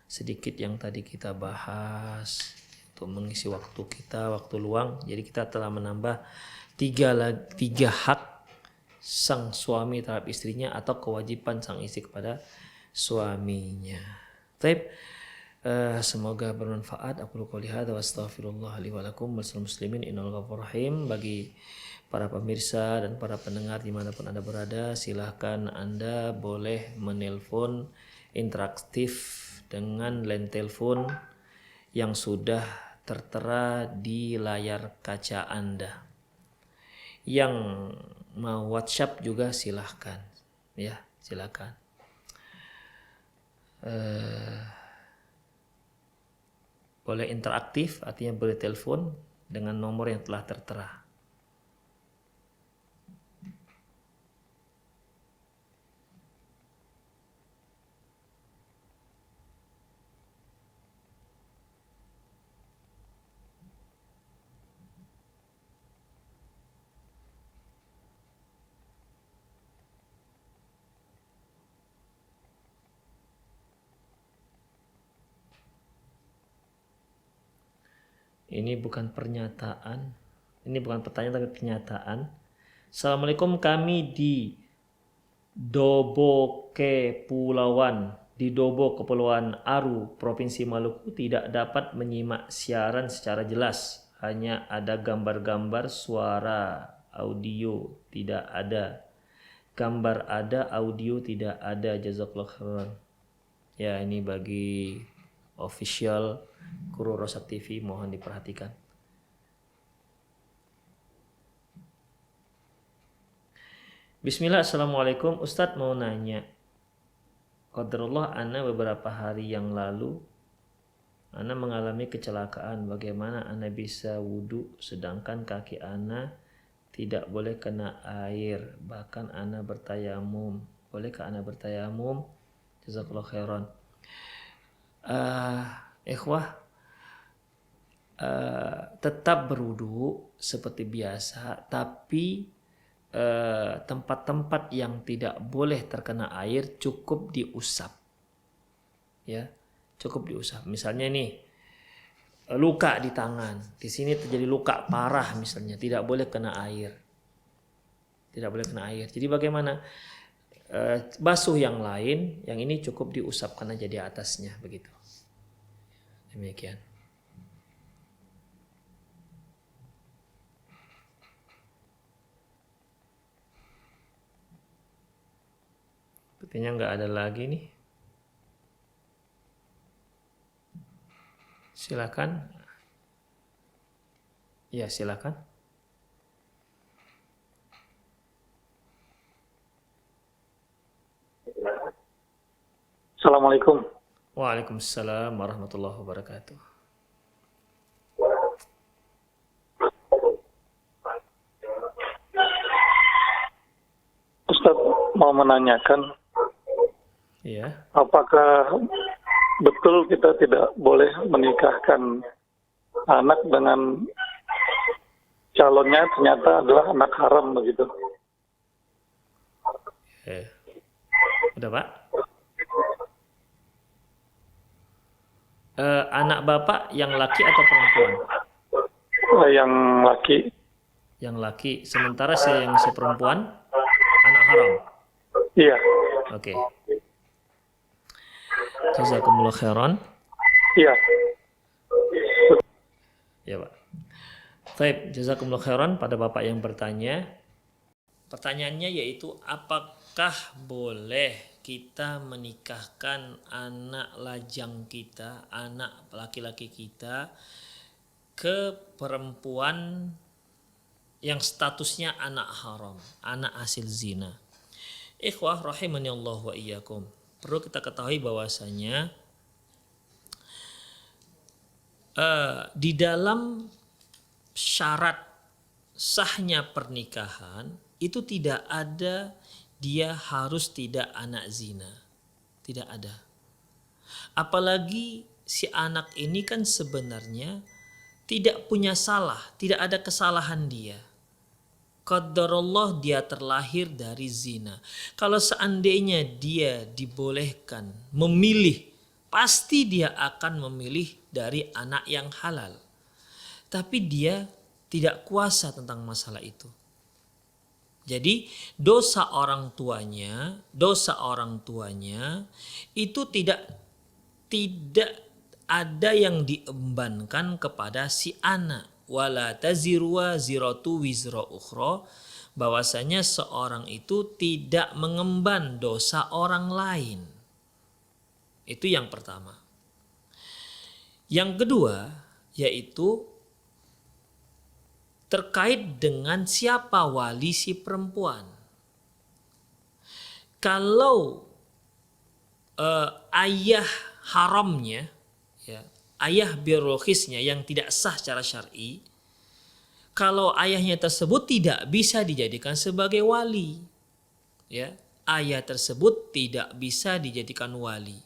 sedikit yang tadi kita bahas untuk mengisi waktu kita, waktu luang. Jadi kita telah menambah tiga hak sang suami terhadap istrinya atau kewajiban sang istri kepada suaminya. Taib. Semoga bermanfaat. Aku qouli hadza wa astaghfirullah li wa lakum wal muslimin innahu ghafurur rahim. Bagi para pemirsa dan para pendengar dimanapun Anda berada, silahkan Anda boleh menelpon interaktif dengan line telepon yang sudah tertera di layar kaca Anda. Yang mau WhatsApp juga silahkan, ya silahkan. Boleh interaktif, artinya boleh telepon dengan nomor yang telah tertera. Ini bukan pernyataan, ini bukan pertanyaan tapi pernyataan. Assalamualaikum, kami di Dobo Kepulauan, di Dobo Kepulauan Aru, Provinsi Maluku tidak dapat menyimak siaran secara jelas. Hanya ada gambar-gambar, suara, audio tidak ada. Gambar ada, audio tidak ada. Jazakallahu khairan. Ya, ini bagi official Guru Rosak TV mohon diperhatikan. Bismillah, assalamualaikum. Ustadz mau nanya, qadarullah ana beberapa hari yang lalu ana mengalami kecelakaan. Bagaimana ana bisa wudu sedangkan kaki ana tidak boleh kena air, bahkan ana bertayamum. Bolehkah ana bertayamum? Jazakallahu khairan. Ikhwah, tetap berwudu seperti biasa, tapi tempat-tempat yang tidak boleh terkena air cukup diusap, ya cukup diusap. Misalnya nih luka di tangan, di sini terjadi luka parah misalnya, tidak boleh kena air, tidak boleh kena air. Jadi bagaimana? Basuh yang lain, yang ini cukup diusapkan aja di atasnya begitu. Demikian. Sepertinya nggak ada lagi nih. Silakan. Ya, silakan. Assalamualaikum. Waalaikumsalam warahmatullahi wabarakatuh. Ustaz mau menanyakan, Iya. apakah betul kita tidak boleh menikahkan anak dengan calonnya ternyata adalah anak haram begitu? Udah Pak? Anak Bapak yang laki atau perempuan? Yang laki. Yang laki. Sementara yang si perempuan anak haram. Iya. Oke. Jazakumullah khairan. Iya. Ya Pak. Baik, jazakumullah khairan pada Bapak yang bertanya. Pertanyaannya yaitu apakah boleh kita menikahkan anak lajang kita, anak laki-laki kita ke perempuan yang statusnya anak haram, anak hasil zina. Ikhwah rahimani Allah wa iyyakum. Perlu kita ketahui bahwasanya di dalam syarat sahnya pernikahan itu tidak ada dia harus tidak anak zina. Tidak ada. Apalagi si anak ini kan sebenarnya tidak punya salah, tidak ada kesalahan dia. Qadarullah dia terlahir dari zina. Kalau seandainya dia dibolehkan memilih, pasti dia akan memilih dari anak yang halal. Tapi dia tidak kuasa tentang masalah itu. Jadi dosa orang tuanya itu tidak ada yang diembankan kepada si anak. Wala taziru waziratu wizra ukhra, bahwasanya seorang itu tidak mengemban dosa orang lain. Itu yang pertama. Yang kedua yaitu terkait dengan siapa wali si perempuan. Kalau ayah haramnya, ya, ayah biologisnya yang tidak sah secara syar'i, kalau ayahnya tersebut tidak bisa dijadikan sebagai wali, ya, ayah tersebut tidak bisa dijadikan wali.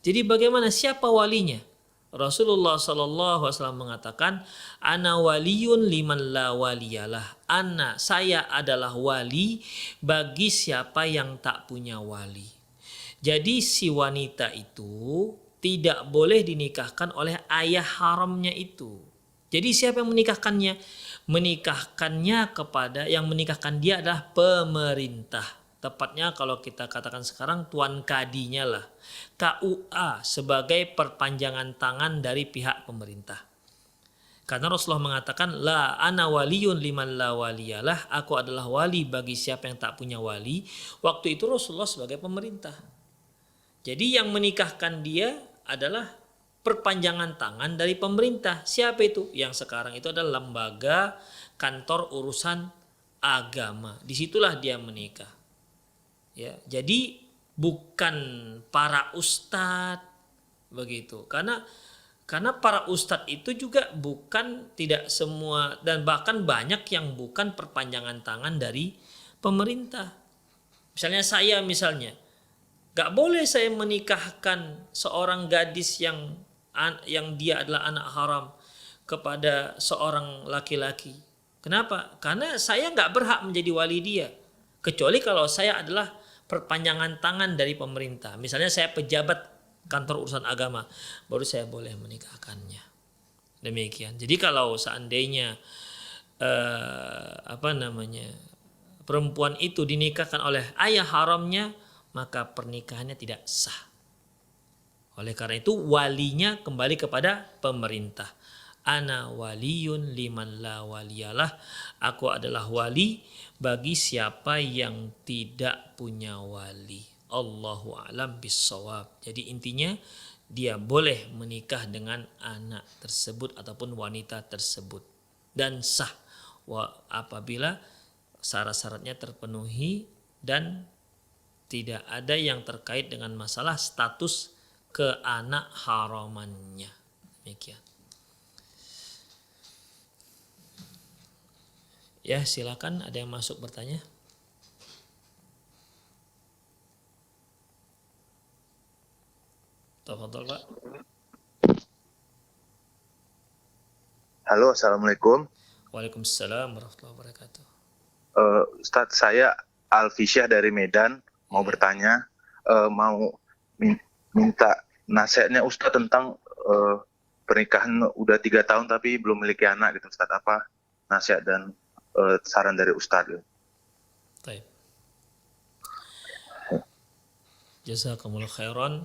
Jadi bagaimana, siapa walinya? Rasulullah SAW mengatakan, ana waliyun liman la waliyalah. Saya adalah wali bagi siapa yang tak punya wali. Jadi si wanita itu tidak boleh dinikahkan oleh ayah haramnya itu. Jadi siapa yang menikahkannya? Yang menikahkan dia adalah pemerintah. Tepatnya kalau kita katakan sekarang tuan kadinya lah. KUA sebagai perpanjangan tangan dari pihak pemerintah. Karena Rasulullah mengatakan, la ana waliyun liman la waliyalah. Aku adalah wali bagi siapa yang tak punya wali. Waktu itu Rasulullah sebagai pemerintah. Jadi yang menikahkan dia adalah perpanjangan tangan dari pemerintah. Siapa itu? Yang sekarang itu adalah lembaga kantor urusan agama. Disitulah dia menikah. Ya, jadi bukan para ustadz begitu. Karena para ustadz itu juga bukan, tidak semua, dan bahkan banyak yang bukan perpanjangan tangan dari pemerintah. Misalnya saya gak boleh saya menikahkan seorang gadis yang dia adalah anak haram kepada seorang laki-laki. Kenapa? Karena saya gak berhak menjadi wali dia. Kecuali kalau saya adalah perpanjangan tangan dari pemerintah. Misalnya saya pejabat kantor urusan agama, baru saya boleh menikahkannya. Demikian. Jadi kalau seandainya perempuan itu dinikahkan oleh ayah haramnya, maka pernikahannya tidak sah. Oleh karena itu walinya kembali kepada pemerintah. Ana waliyun liman la waliyalah. Aku adalah wali bagi siapa yang tidak punya wali. Allahu a'lam bissawab. Jadi intinya dia boleh menikah dengan anak tersebut ataupun wanita tersebut. Dan sah apabila syarat-syaratnya terpenuhi dan tidak ada yang terkait dengan masalah status keanak haramannya. Demikian. Ya, silakan, ada yang masuk bertanya. Tafadhol, Pak. Halo, assalamualaikum. Waalaikumsalam warahmatullahi wabarakatuh. Ustadz, saya Alfisyah dari Medan mau bertanya, mau minta nasihatnya Ustadz tentang pernikahan udah 3 tahun tapi belum memiliki anak gitu Ustadz. Apa nasihat dan saran dari Ustadz? Baik. Jazakumullah khairan.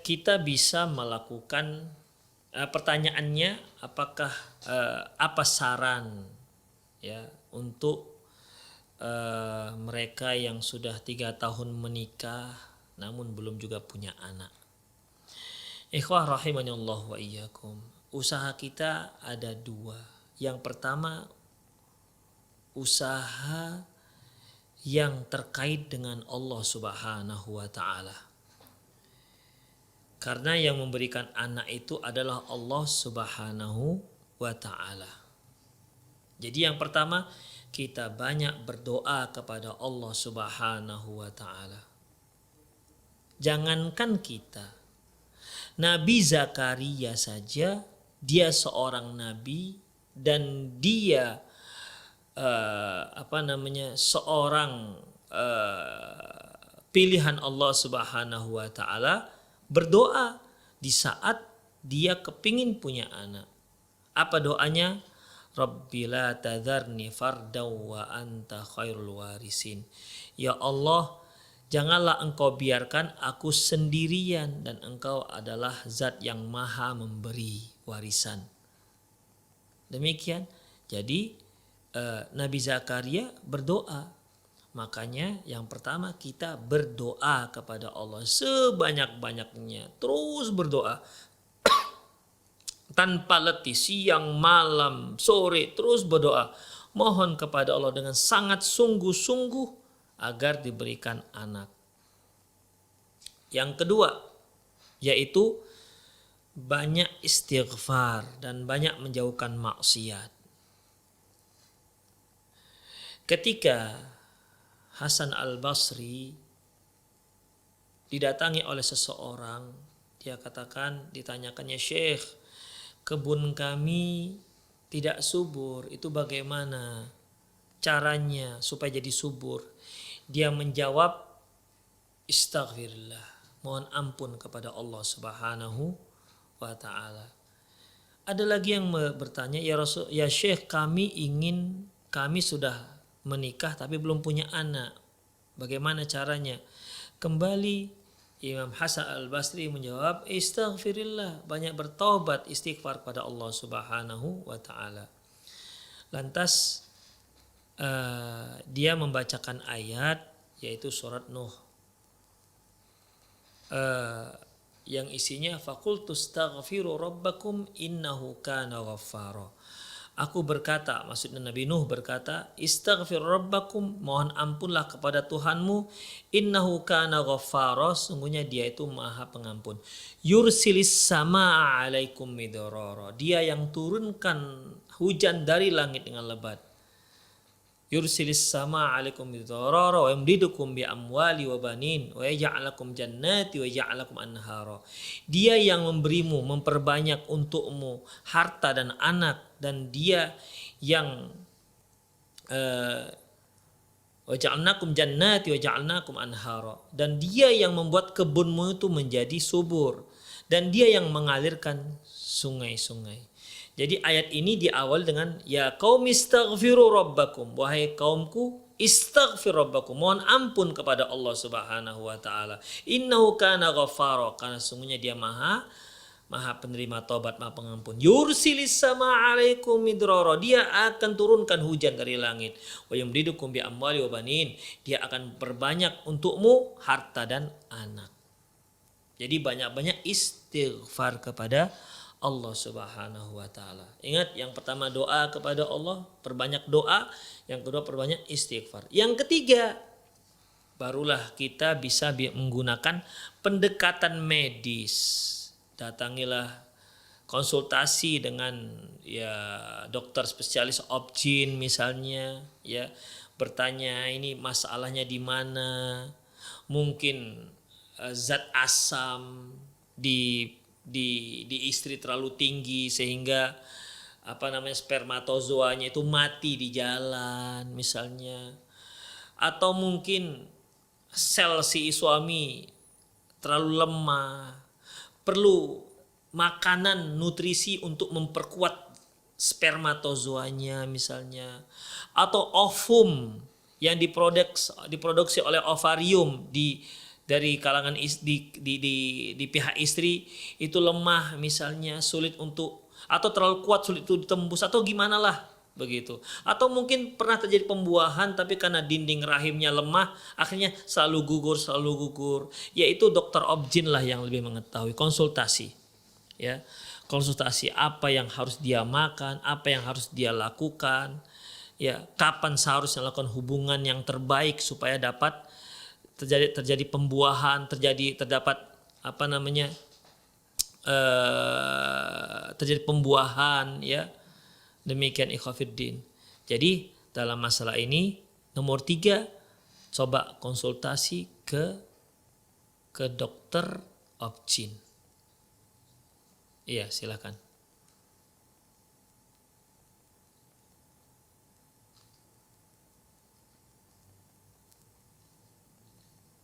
kita bisa melakukan pertanyaannya apakah apa saran ya untuk mereka yang sudah 3 tahun menikah namun belum juga punya anak. Ikhwah rahimanillah wa iyyakum. Usaha kita ada 2. Yang pertama, usaha yang terkait dengan Allah Subhanahu wa taala. Karena yang memberikan anak itu adalah Allah Subhanahu wa taala. Jadi yang pertama, kita banyak berdoa kepada Allah Subhanahu wa taala. Jangankan kita, Nabi Zakaria saja, dia seorang nabi dan dia seorang pilihan Allah Subhanahu wa taala, berdoa di saat dia kepingin punya anak. Apa doanya? Rabbi la tadharni fardaw wa anta khairul warisin. Ya Allah, janganlah engkau biarkan aku sendirian dan engkau adalah zat yang maha memberi warisan. Demikian. Jadi Nabi Zakaria berdoa. Makanya yang pertama kita berdoa kepada Allah sebanyak-banyaknya. Terus berdoa. Tanpa letih, siang, malam, sore, terus berdoa. Mohon kepada Allah dengan sangat sungguh-sungguh agar diberikan anak. Yang kedua, yaitu banyak istighfar dan banyak menjauhkan maksiat. Ketika Hasan al-Basri didatangi oleh seseorang, dia katakan, ditanyakannya, Syekh, kebun kami tidak subur, itu bagaimana caranya supaya jadi subur? Dia menjawab, istaghfirullah, mohon ampun kepada Allah Subhanahu wa taala. Ada lagi yang bertanya, ya Rasul, ya Syekh, kami sudah menikah tapi belum punya anak. Bagaimana caranya? Kembali Imam Hasan al-Basri menjawab, istaghfirillah, banyak bertaubat, istighfar kepada Allah Subhanahu wa taala. Lantas dia membacakan ayat yaitu surat Nuh yang isinya faqultu astaghfiru rabbakum innahu kana ghaffara. Aku berkata, maksudnya Nabi Nuh berkata, istaghfir rabbakum, mohon ampunlah kepada Tuhanmu, innahu kana ghaffara, sungguhnya dia itu maha pengampun. Yursilis samaa alaikum midrara, dia yang turunkan hujan dari langit dengan lebat. Yursilis samaa alaikum midrara wa yumdidukum bi amwali wa banin wa yaj'alakum jannati wa yaj'alakum anhara. Dia yang memberimu, memperbanyak untukmu harta dan anak, dan dia yang wa ja'alnakum jannati wa ja'alnakum anhara, dan dia yang membuat kebunmu itu menjadi subur, dan dia yang mengalirkan sungai-sungai. Jadi ayat ini diawal dengan ya qaumi istaghfiru rabbakum, wahai kaumku istaghfir rabbakum, mohon ampun kepada Allah Subhanahu wa taala. Innahu kana ghaffara, karena sungguhnya dia maha penerima taubat, maha pengampun. Yursilis sama alaikum midrara, dia akan turunkan hujan dari langit. Wa yumdidukum bi amwali wa banin, dia akan perbanyak untukmu harta dan anak. Jadi banyak-banyak istighfar kepada Allah Subhanahu wa taala. Ingat, yang pertama doa kepada Allah, perbanyak doa, yang kedua perbanyak istighfar. Yang ketiga, barulah kita bisa menggunakan pendekatan medis. Datangilah konsultasi dengan dokter spesialis obgyn misalnya, ya, bertanya ini masalahnya di mana, mungkin zat asam di istri terlalu tinggi sehingga spermatozoanya itu mati di jalan misalnya, atau mungkin sel si suami terlalu lemah, perlu makanan nutrisi untuk memperkuat spermatozoanya misalnya, atau ovum yang diproduksi oleh ovarium dari kalangan di pihak istri itu lemah misalnya, sulit untuk, atau terlalu kuat sulit itu ditembus, atau gimana lah begitu. Atau mungkin pernah terjadi pembuahan tapi karena dinding rahimnya lemah akhirnya selalu gugur. Yaitu dokter obgyn lah yang lebih mengetahui, konsultasi. Ya. Konsultasi apa yang harus dia makan, apa yang harus dia lakukan. Ya, kapan seharusnya lakukan hubungan yang terbaik supaya dapat terjadi pembuahan, terdapat terjadi pembuahan, ya. Demikian ikhwafiddin. Jadi dalam masalah ini nomor 3, coba konsultasi ke dokter obgyn. Iya, silakan.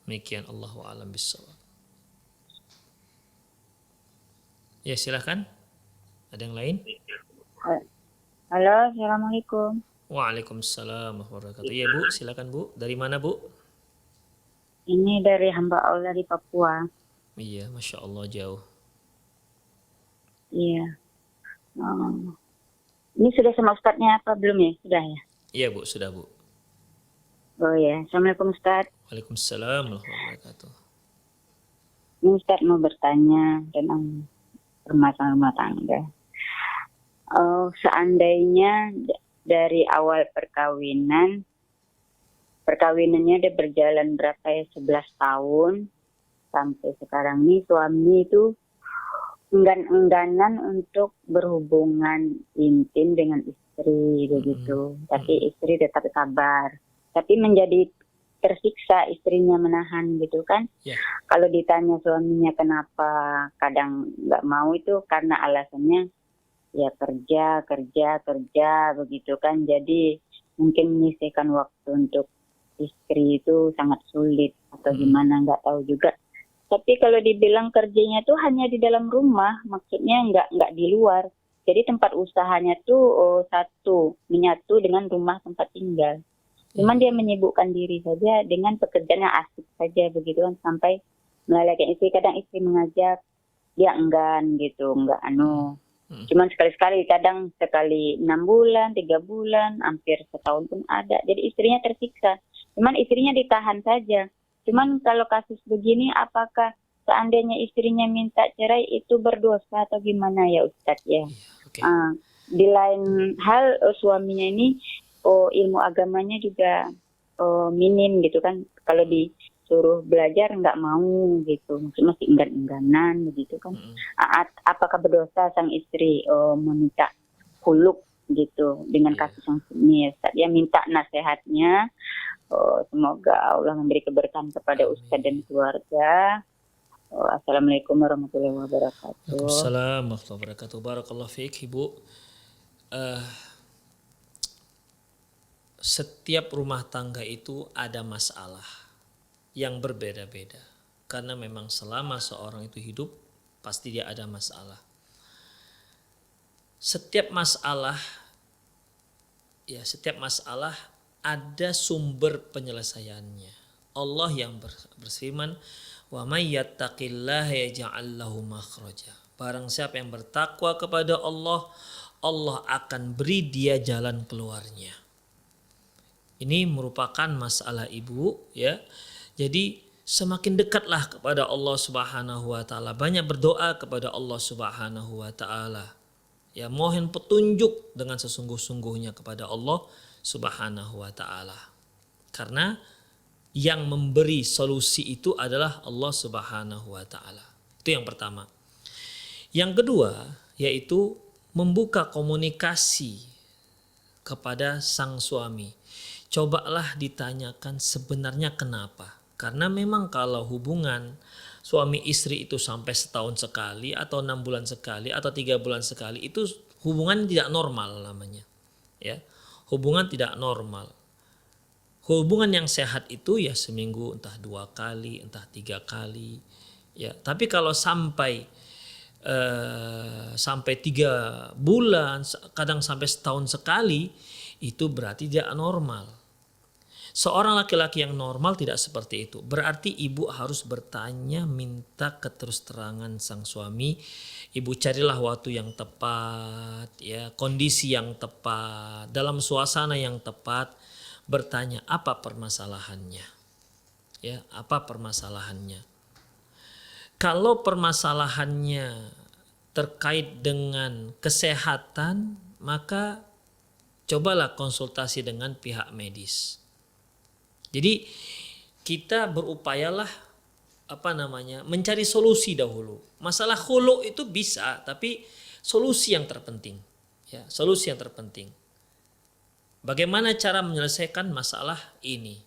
Demikian, Allahu a'lam bishawab. Ya, silakan. Ada yang lain? Halo, assalamualaikum. Waalaikumsalam warahmatullahi wabarakatuh. Iya, Bu, silakan, Bu. Dari mana, Bu? Ini dari hamba Allah di Papua. Iya, Masya Allah, jauh. Iya. Ini sudah sama Ustadznya apa belum ya? Sudah ya? Iya, Bu, sudah, Bu. Oh ya, Assalamualaikum Ustadz. Waalaikumsalam warahmatullahi wabarakatuh. Ini Ustadz mau bertanya tentang permasalahan rumah tangga. Seandainya dari awal perkawinannya udah berjalan berapa ya, 11 tahun sampai sekarang nih, suami itu enggan-engganan untuk berhubungan intim dengan istri begitu. Tapi istri tetap sabar. Tapi menjadi tersiksa istrinya menahan gitu kan. Yeah. Kalau ditanya suaminya kenapa kadang nggak mau, itu karena alasannya ya kerja begitu kan. Jadi mungkin menyisihkan waktu untuk istri itu sangat sulit atau gimana, nggak tahu juga. Tapi kalau dibilang kerjanya tuh hanya di dalam rumah, maksudnya nggak di luar. Jadi tempat usahanya tuh satu menyatu dengan rumah tempat tinggal. Cuman dia menyibukkan diri saja dengan pekerjaan yang asik saja begitu kan, sampai melalaikan istri. Kadang istri mengajak, dia enggan gitu, enggak Cuman sekali-sekali, kadang sekali 6 bulan, 3 bulan, hampir setahun pun ada. Jadi istrinya tersiksa. Cuman istrinya ditahan saja. Cuman kalau kasus begini, apakah seandainya istrinya minta cerai itu berdosa atau gimana ya Ustadz ya? Okay. Di lain hal suaminya ini ilmu agamanya juga minim gitu kan. Kalau disuruh belajar nggak mau gitu, masih enggan-engganan begitu kan. Apakah berdosa sang istri meminta khuluk gitu dengan kasus yang ini ya? Dia minta nasihatnya. Semoga Allah memberi keberkahan kepada Ustadz dan keluarga. Assalamualaikum warahmatullahi wabarakatuh. Waalaikumsalam warahmatullahi wabarakatuh. Barakallahu fiik, Ibu. Setiap rumah tangga itu ada masalah yang berbeda-beda. Karena memang selama seorang itu hidup, pasti dia ada masalah. Setiap masalah ada sumber penyelesaiannya. Allah yang berfirman, "Wa may yattaqillaha yaj'al lahu makhraja." Barang siapa yang bertakwa kepada Allah, Allah akan beri dia jalan keluarnya. Ini merupakan masalah ibu, ya. Jadi semakin dekatlah kepada Allah Subhanahu wa taala. Banyak berdoa kepada Allah Subhanahu wa taala. Ya, mohon petunjuk dengan sesungguh-sungguhnya kepada Allah Subhanahu wa taala. Karena yang memberi solusi itu adalah Allah Subhanahu wa taala. Itu yang pertama. Yang kedua yaitu membuka komunikasi kepada sang suami. Cobalah ditanyakan sebenarnya kenapa. Karena memang kalau hubungan suami istri itu sampai setahun sekali atau 6 bulan sekali atau 3 bulan sekali, itu hubungan tidak normal namanya. Ya, hubungan tidak normal. Hubungan yang sehat itu ya seminggu entah 2 kali, entah 3 kali. Ya, tapi kalau sampai 3 bulan, kadang sampai setahun sekali, itu berarti tidak normal. Seorang laki-laki yang normal tidak seperti itu. Berarti ibu harus bertanya, minta keterus-terangan sang suami. Ibu carilah waktu yang tepat, ya, kondisi yang tepat, dalam suasana yang tepat, bertanya apa permasalahannya. Ya, apa permasalahannya? Kalau permasalahannya terkait dengan kesehatan, maka cobalah konsultasi dengan pihak medis. Jadi kita berupayalah mencari solusi dahulu. Masalah khulu itu bisa, tapi solusi yang terpenting. Ya, solusi yang terpenting. Bagaimana cara menyelesaikan masalah ini?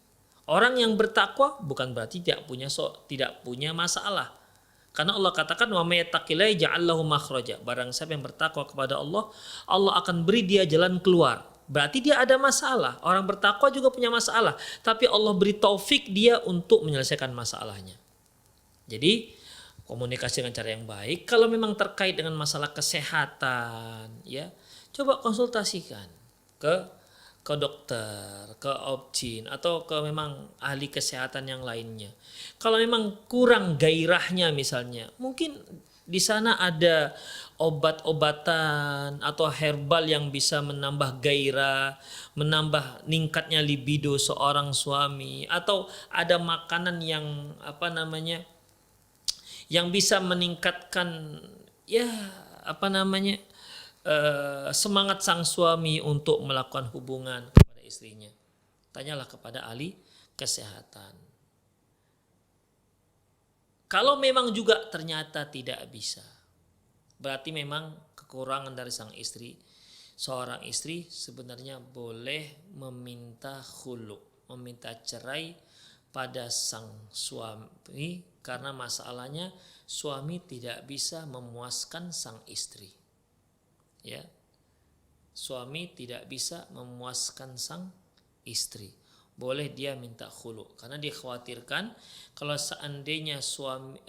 Orang yang bertakwa bukan berarti tidak punya masalah. Karena Allah katakan wa may yattaqillaha ja'al lahu makhraja. Barang siapa yang bertakwa kepada Allah, Allah akan beri dia jalan keluar. Berarti dia ada masalah. Orang bertakwa juga punya masalah, tapi Allah beri taufik dia untuk menyelesaikan masalahnya. Jadi komunikasi dengan cara yang baik. Kalau memang terkait dengan masalah kesehatan, ya, coba konsultasikan ke dokter, ke obgyn, atau ke memang ahli kesehatan yang lainnya. Kalau memang kurang gairahnya misalnya, mungkin di sana ada obat-obatan atau herbal yang bisa menambah gairah, menambah ningkatnya libido seorang suami, atau ada makanan yang yang bisa meningkatkan semangat sang suami untuk melakukan hubungan kepada istrinya. Tanyalah kepada ahli kesehatan. Kalau memang juga ternyata tidak bisa, berarti memang kekurangan dari sang istri. Seorang istri sebenarnya boleh meminta khulu, meminta cerai pada sang suami, karena masalahnya suami tidak bisa memuaskan sang istri. Ya, suami tidak bisa memuaskan sang istri. Boleh dia minta khulu, karena dia khawatirkan kalau seandainya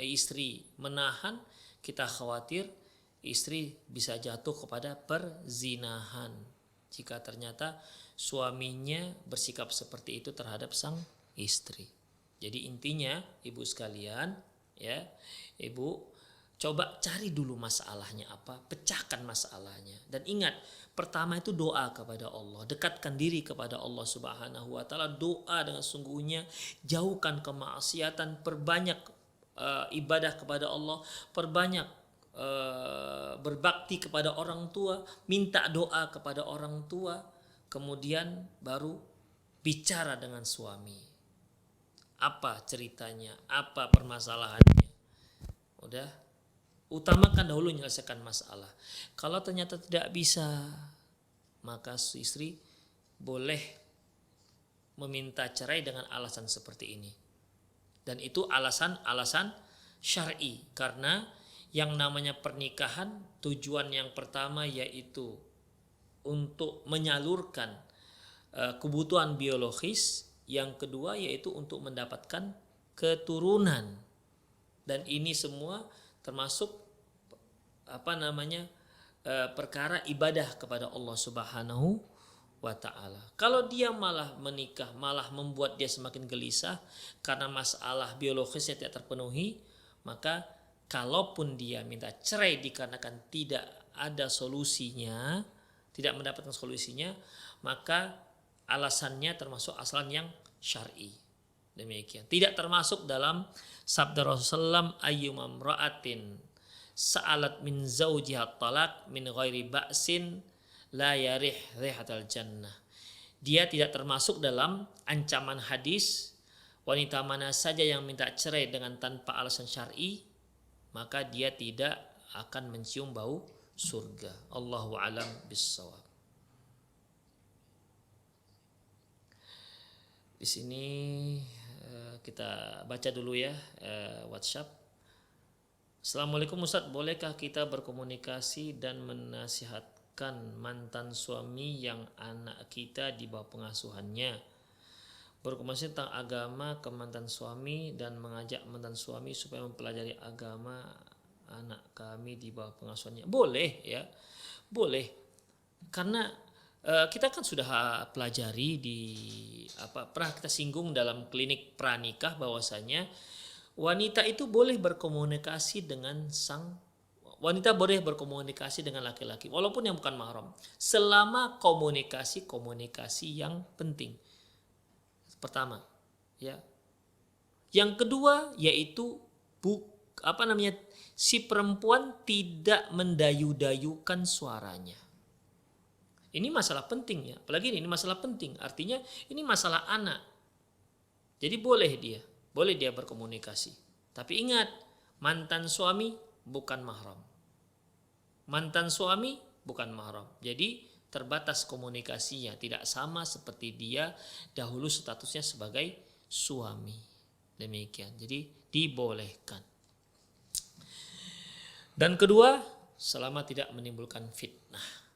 istri menahan, kita khawatir istri bisa jatuh kepada perzinahan jika ternyata suaminya bersikap seperti itu terhadap sang istri. Jadi intinya ibu sekalian, ya, ibu coba cari dulu masalahnya apa, pecahkan masalahnya. Dan ingat, pertama itu doa kepada Allah, dekatkan diri kepada Allah Subhanahu wa taala, doa dengan sungguhnya, jauhkan kemaksiatan, perbanyak ibadah kepada Allah, perbanyak berbakti kepada orang tua, minta doa kepada orang tua, kemudian baru bicara dengan suami. Apa ceritanya, apa permasalahannya. Udah, utamakan dahulu menyelesaikan masalah. Kalau ternyata tidak bisa, maka istri boleh meminta cerai dengan alasan seperti ini. Dan itu alasan syar'i, karena yang namanya pernikahan tujuan yang pertama yaitu untuk menyalurkan kebutuhan biologis, yang kedua yaitu untuk mendapatkan keturunan. Dan ini semua termasuk perkara ibadah kepada Allah Subhanahu wa taala. Kalau dia malah menikah, malah membuat dia semakin gelisah karena masalah biologisnya tidak terpenuhi, maka kalaupun dia minta cerai dikarenakan tidak ada solusinya, tidak mendapatkan solusinya, maka alasannya termasuk alasan yang syar'i. Demikian. Tidak termasuk dalam sabda Rasulullah ayyumam ra'atin sa'alat min zawjiha talaq min ghairi ba'sin la yarih rihatal jannah. Dia tidak termasuk dalam ancaman hadis, wanita mana saja yang minta cerai dengan tanpa alasan syar'i, maka dia tidak akan mencium bau surga. Allahu a'lam bissawab. Di sini kita baca dulu ya WhatsApp. Assalamualaikum Ustaz, bolehkah kita berkomunikasi dan menasihatkan mantan suami yang anak kita di bawah pengasuhannya? Berkomunikasi tentang agama ke mantan suami dan mengajak mantan suami supaya mempelajari agama anak kami di bawah pengasuhannya. Boleh ya, boleh. Karena Kita kan sudah pelajari pernah kita singgung dalam klinik pranikah bahwasanya wanita itu boleh berkomunikasi dengan wanita boleh berkomunikasi dengan laki-laki walaupun yang bukan mahram selama komunikasi yang penting. Pertama, ya. Yang kedua yaitu si perempuan tidak mendayu-dayukan suaranya. Ini masalah penting ya, apalagi ini masalah penting. Artinya ini masalah anak. Jadi boleh dia berkomunikasi. Tapi ingat, mantan suami bukan mahram. Mantan suami bukan mahram. Jadi terbatas komunikasinya, tidak sama seperti dia dahulu statusnya sebagai suami. Demikian. Jadi dibolehkan. Dan kedua, selama tidak menimbulkan fitnah.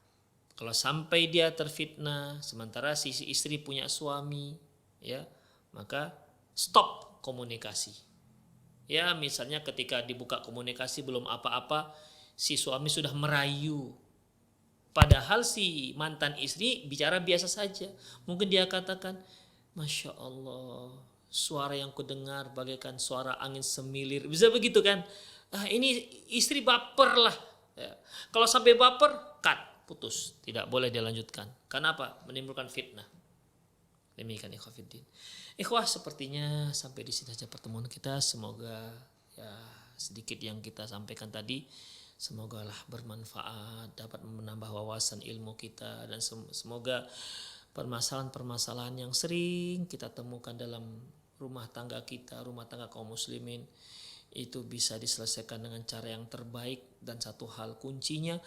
Kalau sampai dia terfitnah sementara si istri punya suami, ya, maka stop komunikasi. Ya, misalnya ketika dibuka komunikasi belum apa-apa, si suami sudah merayu. Padahal si mantan istri bicara biasa saja. Mungkin dia katakan, Masya Allah, suara yang kudengar bagaikan suara angin semilir. Bisa begitu kan? Ini istri baper lah. Ya. Kalau sampai baper, putus. Tidak boleh dilanjutkan. Kenapa? Menimbulkan fitnah. Demikian ikhwatiddin. Ikhwah, sepertinya sampai di sini saja pertemuan kita. Semoga ya sedikit yang kita sampaikan tadi semoga lah bermanfaat, dapat menambah wawasan ilmu kita, dan semoga permasalahan-permasalahan yang sering kita temukan dalam rumah tangga kita, rumah tangga kaum muslimin, itu bisa diselesaikan dengan cara yang terbaik. Dan satu hal kuncinya,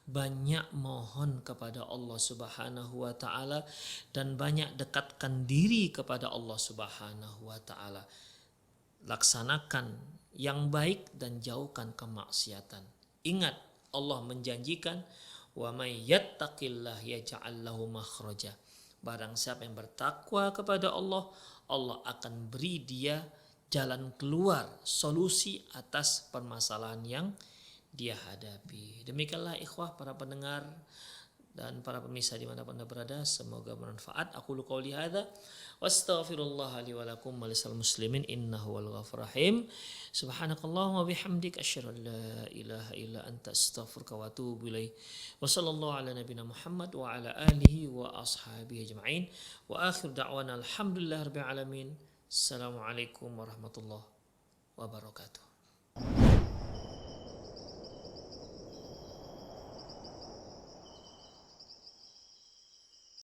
banyak mohon kepada Allah Subhanahu wa ta'ala dan banyak dekatkan diri kepada Allah Subhanahu wa ta'ala. Laksanakan yang baik dan jauhkan kemaksiatan. Ingat, Allah menjanjikan, wa may yattaqillah yaj'al lahu makhraja. Barang siapa yang bertakwa kepada Allah, Allah akan beri dia jalan keluar, solusi atas permasalahan yang dia hadapi. Demikianlah ikhwah, para pendengar dan para pemirsa dimanapun Anda berada, semoga bermanfaat. Aku qouli hadza wastaghfirullah li wa lakum wa lisal muslimin innahu wal ghafurur rahim. Subhanakallahumma bihamdik asyhadu an la ilaha illa anta astaghfiruka wa atubu ilaik. Wa sallallahu ala nabiyyina Muhammad wa ala alihi wa ashabihi ajma'in. Wa akhir da'wana alhamdulillahirabbil alamin. Assalamualaikum warahmatullahi wabarakatuh.